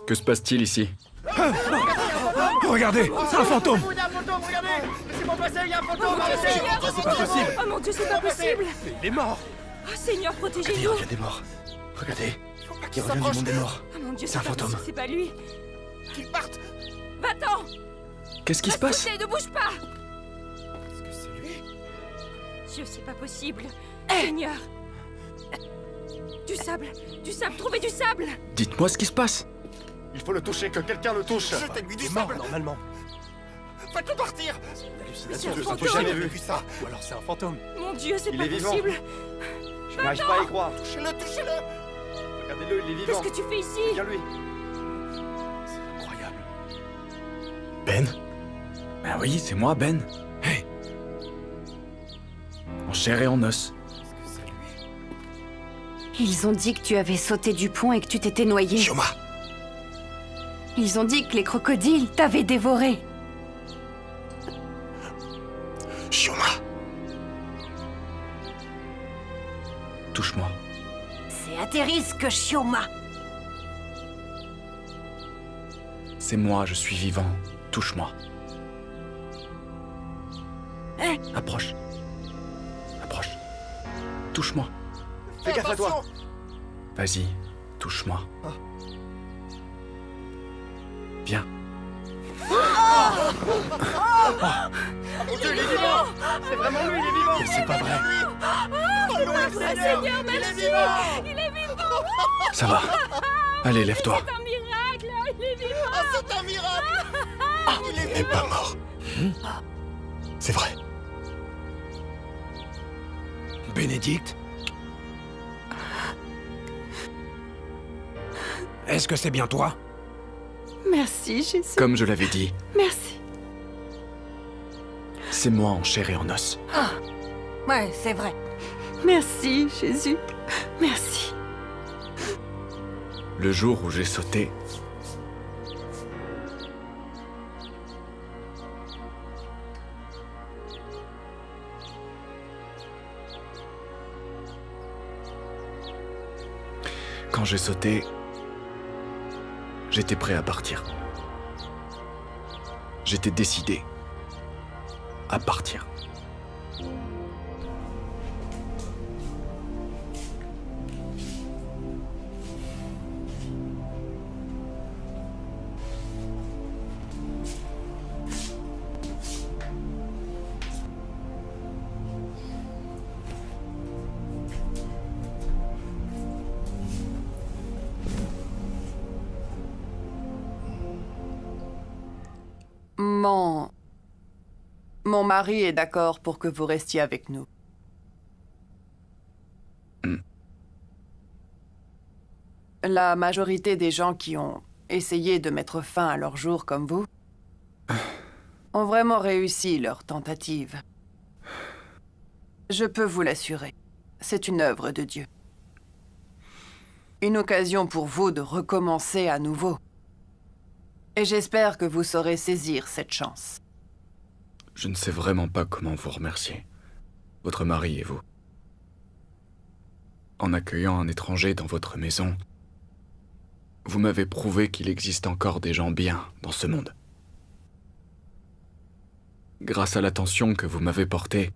Que se passe-t-il ici? Regardez, un fantôme! Il y a un fantôme, regardez! Laissez-moi passer, il y a un fantôme! C'est pas possible! Oh mon Dieu, c'est pas possible! Il est mort! Oh Seigneur, Regardez, protégez-nous! il y a des morts. Regardez, il revient du monde des morts. Oh mon Dieu, C'est un pas fantôme. possible, c'est pas lui! Qu'ils partent! Va-t'en! Qu'est-ce qui se passe? Ne bouge pas! Est-ce que c'est lui? Dieu, c'est pas possible! Seigneur! Du sable, trouvez du sable! Dites-moi ce qui se passe. Il faut le toucher, que quelqu'un le touche. Jetez-lui du Il est mort, sable! normalement. Faites-le partir! Hallucination, C'est un j'ai fantôme. jamais vu ça. Ou alors c'est un fantôme. Mon Dieu, c'est Il pas est vivant. possible! Je n'arrive pas à y croire. Touchez-le, touchez-le! Regardez-le, il est vivant. Qu'est-ce que tu fais ici? Viens lui. C'est incroyable. Ben? Ah oui, c'est moi, Ben. Hey. En chair et en os. Ils ont dit que tu avais sauté du pont et que tu t'étais noyé. Shioma! Ils ont dit que les crocodiles t'avaient dévoré. Shioma! Touche-moi. C'est à tes risques, Shioma. C'est moi, je suis vivant. Touche-moi. Approche. Approche. Touche-moi. Fais gaffe à toi. Vas-y, touche-moi. Viens. Mon Dieu, il est vivant. C'est vraiment lui, il est vivant. Mais c'est pas vrai. Seigneur, merci! Il est vivant! Ça va. Allez, lève-toi. C'est un miracle! Il est vivant! Ah, c'est un miracle! Il est Il n'est pas mort. C'est vrai. Bénédicte? Est-ce que c'est bien toi? Merci, Jésus. Comme je l'avais dit, Merci. c'est moi en chair et en os. Ouais, c'est vrai. Merci, Jésus. Merci. Le jour où j'ai sauté, quand j'ai sauté, j'étais prêt à partir. J'étais décidé à partir. Mon mari est d'accord pour que vous restiez avec nous. La majorité des gens qui ont essayé de mettre fin à leur jour comme vous ont vraiment réussi leur tentative. Je peux vous l'assurer, c'est une œuvre de Dieu. Une occasion pour vous de recommencer à nouveau. Et j'espère que vous saurez saisir cette chance. Je ne sais vraiment pas comment vous remercier. Votre mari et vous. En accueillant un étranger dans votre maison, vous m'avez prouvé qu'il existe encore des gens bien dans ce monde. Grâce à l'attention que vous m'avez portée,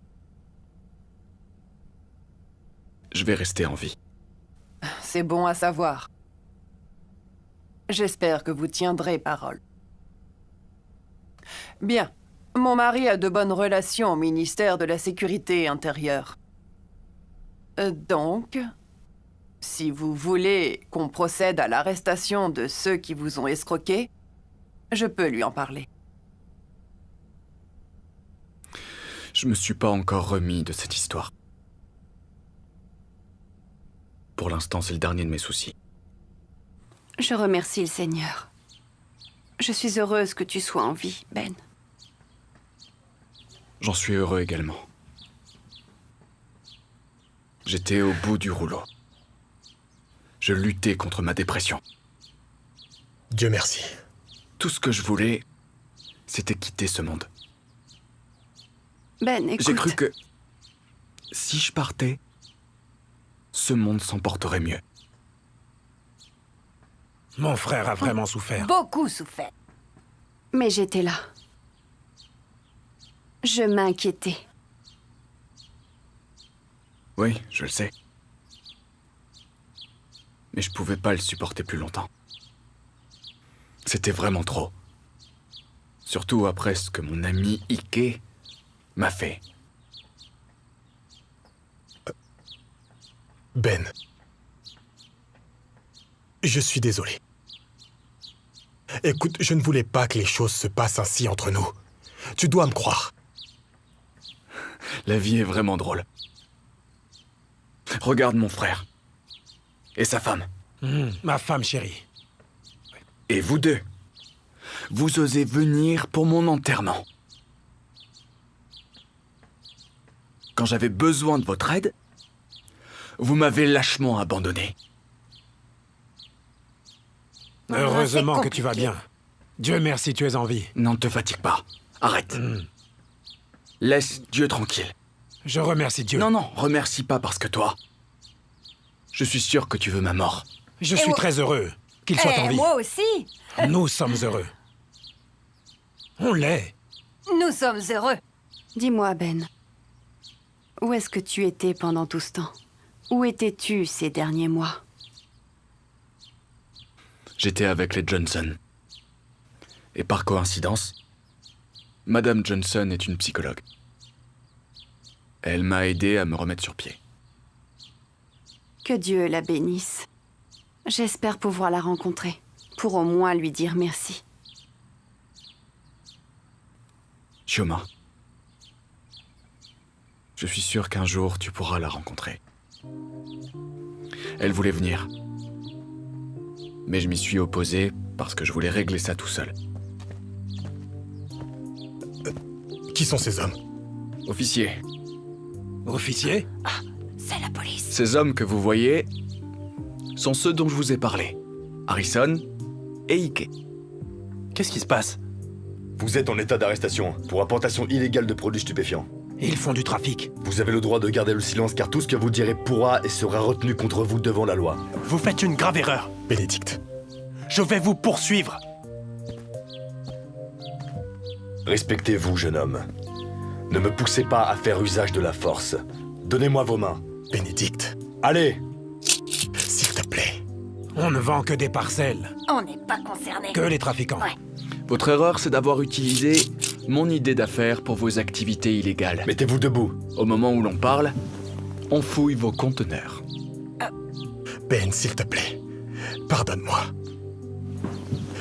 je vais rester en vie. C'est bon à savoir. J'espère que vous tiendrez parole. Bien. Mon mari a de bonnes relations au ministère de la Sécurité intérieure. Donc, si vous voulez qu'on procède à l'arrestation de ceux qui vous ont escroqué, je peux lui en parler. Je me suis pas encore remis de cette histoire. Pour l'instant, c'est le dernier de mes soucis. Je remercie le Seigneur. Je suis heureuse que tu sois en vie, Ben. J'en suis heureux également. J'étais au bout du rouleau. Je luttais contre ma dépression. Dieu merci. Tout ce que je voulais, c'était quitter ce monde. Ben, écoute... J'ai cru que si je partais, ce monde s'en porterait mieux. Mon frère a vraiment souffert. Beaucoup souffert. Mais j'étais là. Je m'inquiétais. Oui, je le sais. Mais je pouvais pas le supporter plus longtemps. C'était vraiment trop. Surtout après ce que mon ami Ike m'a fait. Ben. Je suis désolé. Écoute, je ne voulais pas que les choses se passent ainsi entre nous. Tu dois me croire. La vie est vraiment drôle. Regarde mon frère. Et sa femme. Ma femme chérie. Et vous deux. Vous osez venir pour mon enterrement. Quand j'avais besoin de votre aide, vous m'avez lâchement abandonné. Heureusement que tu vas bien. Dieu merci, tu es en vie. Non, ne te fatigue pas. Arrête. Laisse Dieu tranquille. Je remercie Dieu. Non, non, remercie pas parce que toi... Je suis sûr que tu veux ma mort. Je suis très heureux qu'il soit en vie. Moi aussi. Nous sommes heureux. On l'est. Nous sommes heureux. Dis-moi, Ben. Où est-ce que tu étais pendant tout ce temps? Où étais-tu ces derniers mois? J'étais avec les Johnson. Et par coïncidence, Madame Johnson est une psychologue. Elle m'a aidé à me remettre sur pied. Que Dieu la bénisse. J'espère pouvoir la rencontrer, pour au moins lui dire merci. Chioma, je suis sûr qu'un jour tu pourras la rencontrer. Elle voulait venir. Mais je m'y suis opposé parce que je voulais régler ça tout seul. Qui sont ces hommes? Officier. Officier? C'est la police. Ces hommes que vous voyez sont ceux dont je vous ai parlé. Harrison et Ike. Qu'est-ce qui se passe? Vous êtes en état d'arrestation pour importation illégale de produits stupéfiants. Ils font du trafic. Vous avez le droit de garder le silence car tout ce que vous direz pourra et sera retenu contre vous devant la loi. Vous faites une grave erreur. Bénédicte. Je vais vous poursuivre. Respectez-vous, jeune homme. Ne me poussez pas à faire usage de la force. Donnez-moi vos mains. Bénédicte. Allez! S'il te plaît. On ne vend que des parcelles. On n'est pas concernés. Que les trafiquants. Ouais. Votre erreur, c'est d'avoir utilisé mon idée d'affaires pour vos activités illégales. Mettez-vous debout. Au moment où l'on parle, on fouille vos conteneurs. Ben, s'il te plaît. Pardonne-moi.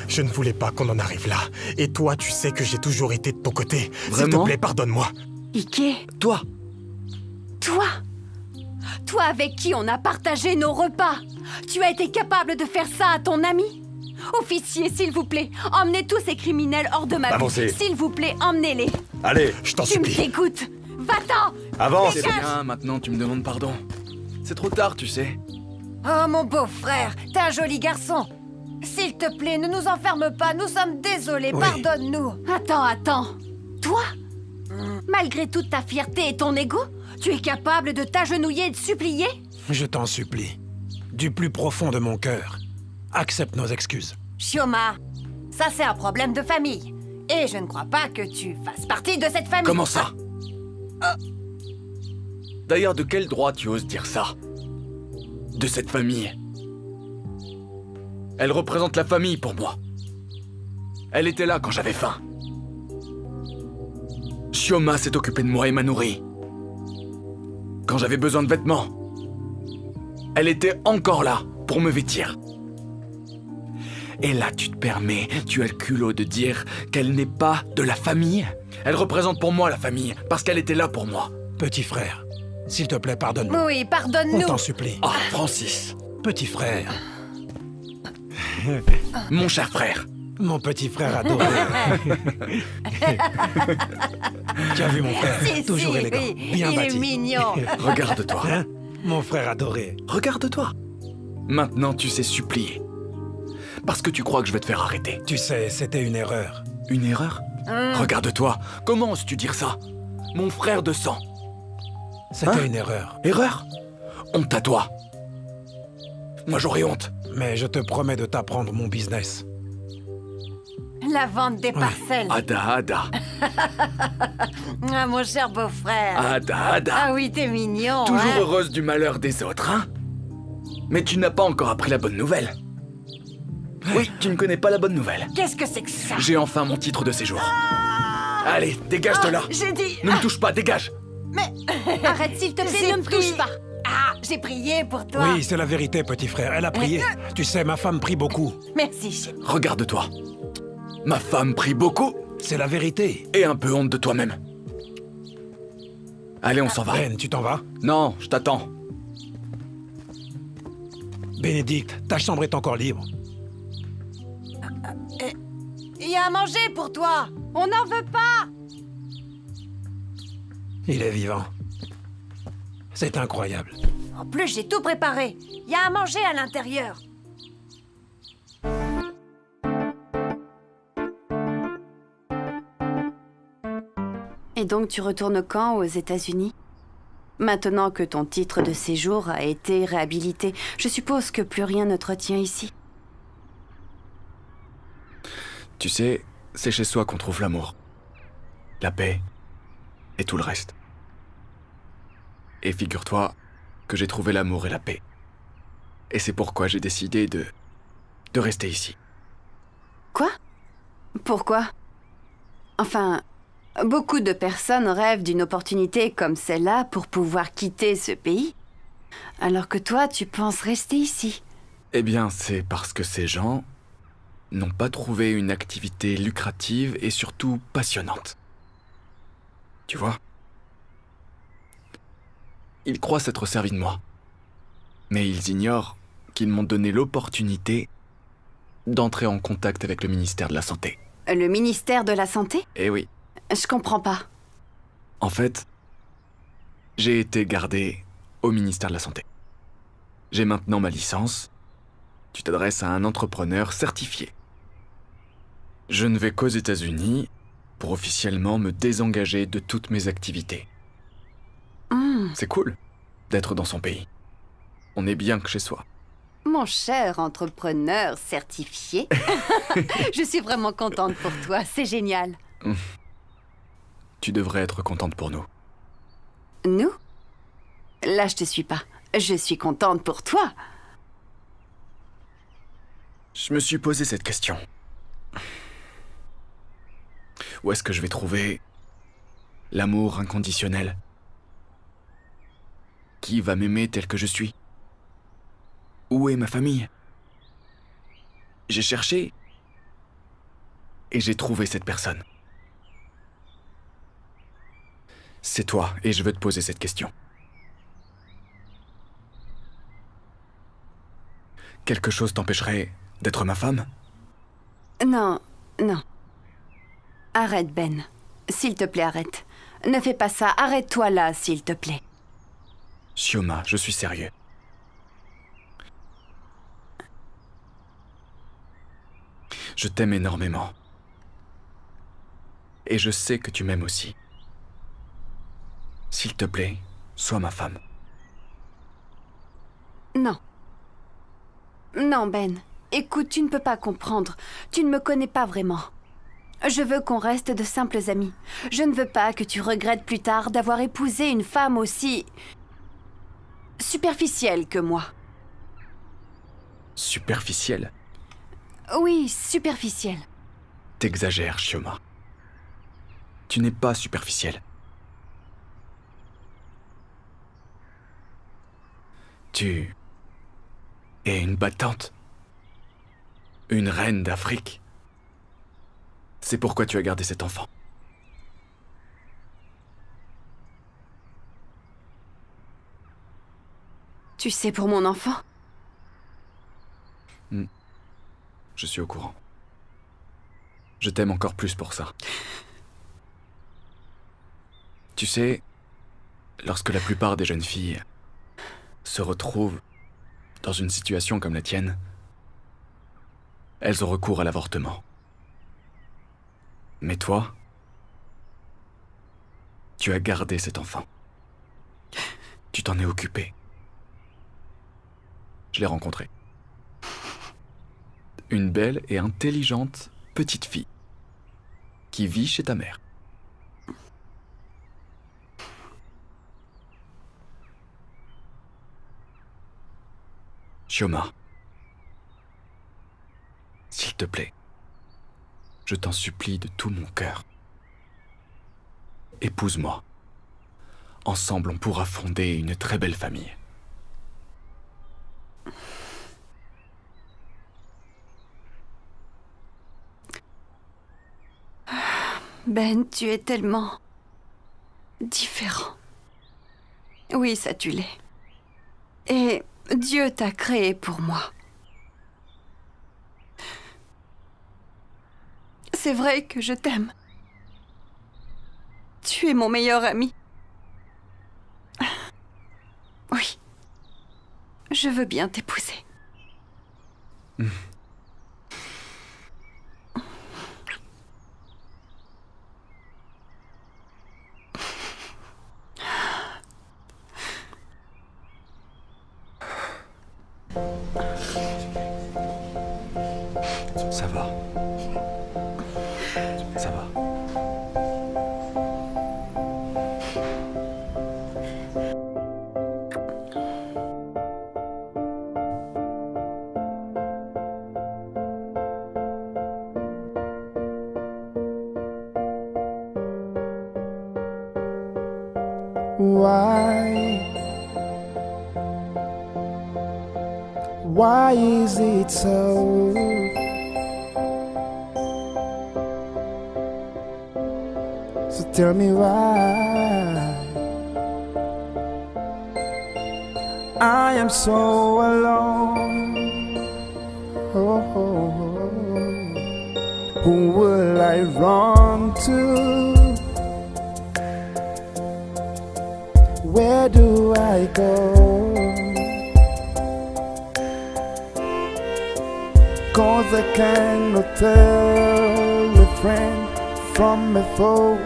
Je ne voulais pas qu'on en arrive là. Et toi, tu sais que j'ai toujours été de ton côté. S'il te plaît, pardonne-moi. Ike? Toi? Toi? Toi avec qui on a partagé nos repas? Tu as été capable de faire ça à ton ami? Officier, s'il vous plaît, emmenez tous ces criminels hors de ma Avancez. vue. S'il vous plaît, emmenez-les. Allez! Je t'en Tu supplie. me dégoûtes. Va-t'en! Avance! C'est bien, maintenant tu me demandes pardon. C'est trop tard, tu sais. Oh, mon beau-frère, t'es un joli garçon. S'il te plaît, ne nous enferme pas, nous sommes désolés, Oui. pardonne-nous. Attends. Toi? Malgré toute ta fierté et ton ego, tu es capable de t'agenouiller et de supplier? Je t'en supplie. Du plus profond de mon cœur. Accepte nos excuses. Chioma, ça c'est un problème de famille. Et je ne crois pas que tu fasses partie de cette famille. Comment ça? D'ailleurs, de quel droit tu oses dire ça? De cette famille? Elle représente la famille pour moi. Elle était là quand j'avais faim. Chioma s'est occupée de moi et m'a nourri. Quand j'avais besoin de vêtements, elle était encore là pour me vêtir. Et là, tu te permets, tu as le culot de dire qu'elle n'est pas de la famille? Elle représente pour moi la famille, parce qu'elle était là pour moi. Petit frère, s'il te plaît, pardonne-nous. Oui, On pardonne-nous. t'en supplie. Ah, Francis, Petit frère. mon cher frère. Mon petit frère adoré. Tu as vu mon frère? Si, Toujours si, élégant, oui, bien il bâti. est mignon. Regarde-toi. Hein? Mon frère adoré. Regarde-toi. Maintenant, tu sais supplier. Parce que tu crois que je vais te faire arrêter. Tu sais, c'était une erreur. Une erreur? Regarde-toi. Comment oses-tu dire ça? Mon frère de sang. C'était Hein? une erreur. Erreur? Honte à toi. Moi, j'aurais honte. Mais je te promets de t'apprendre mon business. La vente des parcelles. Ada. Ah, mon cher beau-frère. Ada. Ah oui, t'es mignon, Toujours hein. heureuse du malheur des autres, hein? Mais tu n'as pas encore appris la bonne nouvelle. Oui, tu ne connais pas la bonne nouvelle. Qu'est-ce que c'est que ça? J'ai enfin mon titre de séjour. Allez, dégage de là. J'ai dit... Ne me touche pas, dégage. Mais... Arrête, s'il te plaît, ne me touche pas. Ah, j'ai prié pour toi. Oui, c'est la vérité, petit frère. Elle a prié. Tu sais, ma femme prie beaucoup. Merci. Regarde-toi. Ma femme prie beaucoup. C'est la vérité. Et un peu honte de toi-même. Allez, on s'en va. Ben, tu t'en vas? Non, je t'attends. Bénédicte, ta chambre est encore libre. Il y a à manger pour toi. On n'en veut pas. Il est vivant. C'est incroyable. En plus, j'ai tout préparé. Il y a à manger à l'intérieur. Et donc tu retournes quand aux États-Unis? Maintenant que ton titre de séjour a été réhabilité, je suppose que plus rien ne te retient ici. Tu sais, c'est chez soi qu'on trouve l'amour, la paix et tout le reste. Et figure-toi que j'ai trouvé l'amour et la paix. Et c'est pourquoi j'ai décidé de rester ici. Quoi? Pourquoi? Enfin, beaucoup de personnes rêvent d'une opportunité comme celle-là pour pouvoir quitter ce pays. Alors que toi, tu penses rester ici. Eh bien, c'est parce que ces gens n'ont pas trouvé une activité lucrative et surtout passionnante. Tu vois? Ils croient s'être servis de moi. Mais ils ignorent qu'ils m'ont donné l'opportunité d'entrer en contact avec le ministère de la Santé. Le ministère de la Santé? Eh oui. Je comprends pas. En fait, j'ai été gardé au ministère de la Santé. J'ai maintenant ma licence. Tu t'adresses à un entrepreneur certifié. Je ne vais qu'aux États-Unis pour officiellement me désengager de toutes mes activités. C'est cool d'être dans son pays. On est bien que chez soi. Mon cher entrepreneur certifié. Je suis vraiment contente pour toi, c'est génial. Tu devrais être contente pour nous. Nous? Là, je te suis pas. Je suis contente pour toi. Je me suis posé cette question. Où est-ce que je vais trouver l'amour inconditionnel? Qui va m'aimer tel que je suis? Où est ma famille? J'ai cherché et j'ai trouvé cette personne. C'est toi et je veux te poser cette question. Quelque chose t'empêcherait d'être ma femme? Non, non. Arrête, Ben. S'il te plaît, arrête. Ne fais pas ça. Arrête-toi là, s'il te plaît. Sioma, je suis sérieux. Je t'aime énormément. Et je sais que tu m'aimes aussi. S'il te plaît, sois ma femme. Non. Non, Ben. Écoute, tu ne peux pas comprendre. Tu ne me connais pas vraiment. Je veux qu'on reste de simples amis. Je ne veux pas que tu regrettes plus tard d'avoir épousé une femme aussi superficielle que moi. Superficielle? Oui, superficielle. T'exagères, Sioma. Tu n'es pas superficielle. Tu es une battante. Une reine d'Afrique. C'est pourquoi tu as gardé cet enfant. Tu sais pour mon enfant? Je suis au courant. Je t'aime encore plus pour ça. Tu sais, lorsque la plupart des jeunes filles se retrouvent dans une situation comme la tienne, elles ont recours à l'avortement. Mais toi, tu as gardé cet enfant. Tu t'en es occupé. Je l'ai rencontré. une belle et intelligente petite fille qui vit chez ta mère. Chioma, s'il te plaît, je t'en supplie de tout mon cœur. Épouse-moi. Ensemble, on pourra fonder une très belle famille. Ben, tu es tellement différent. Oui, ça tu l'es. Et Dieu t'a créé pour moi. C'est vrai que je t'aime. Tu es mon meilleur ami. Oui. Je veux bien t'épouser. Ça va. Ça va. Why is it so? So tell me why I am so alone. Oh, oh, oh. Who will I run to? Where do I go? 'Cause I cannot tell a friend from a foe.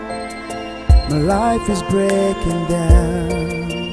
My life is breaking down.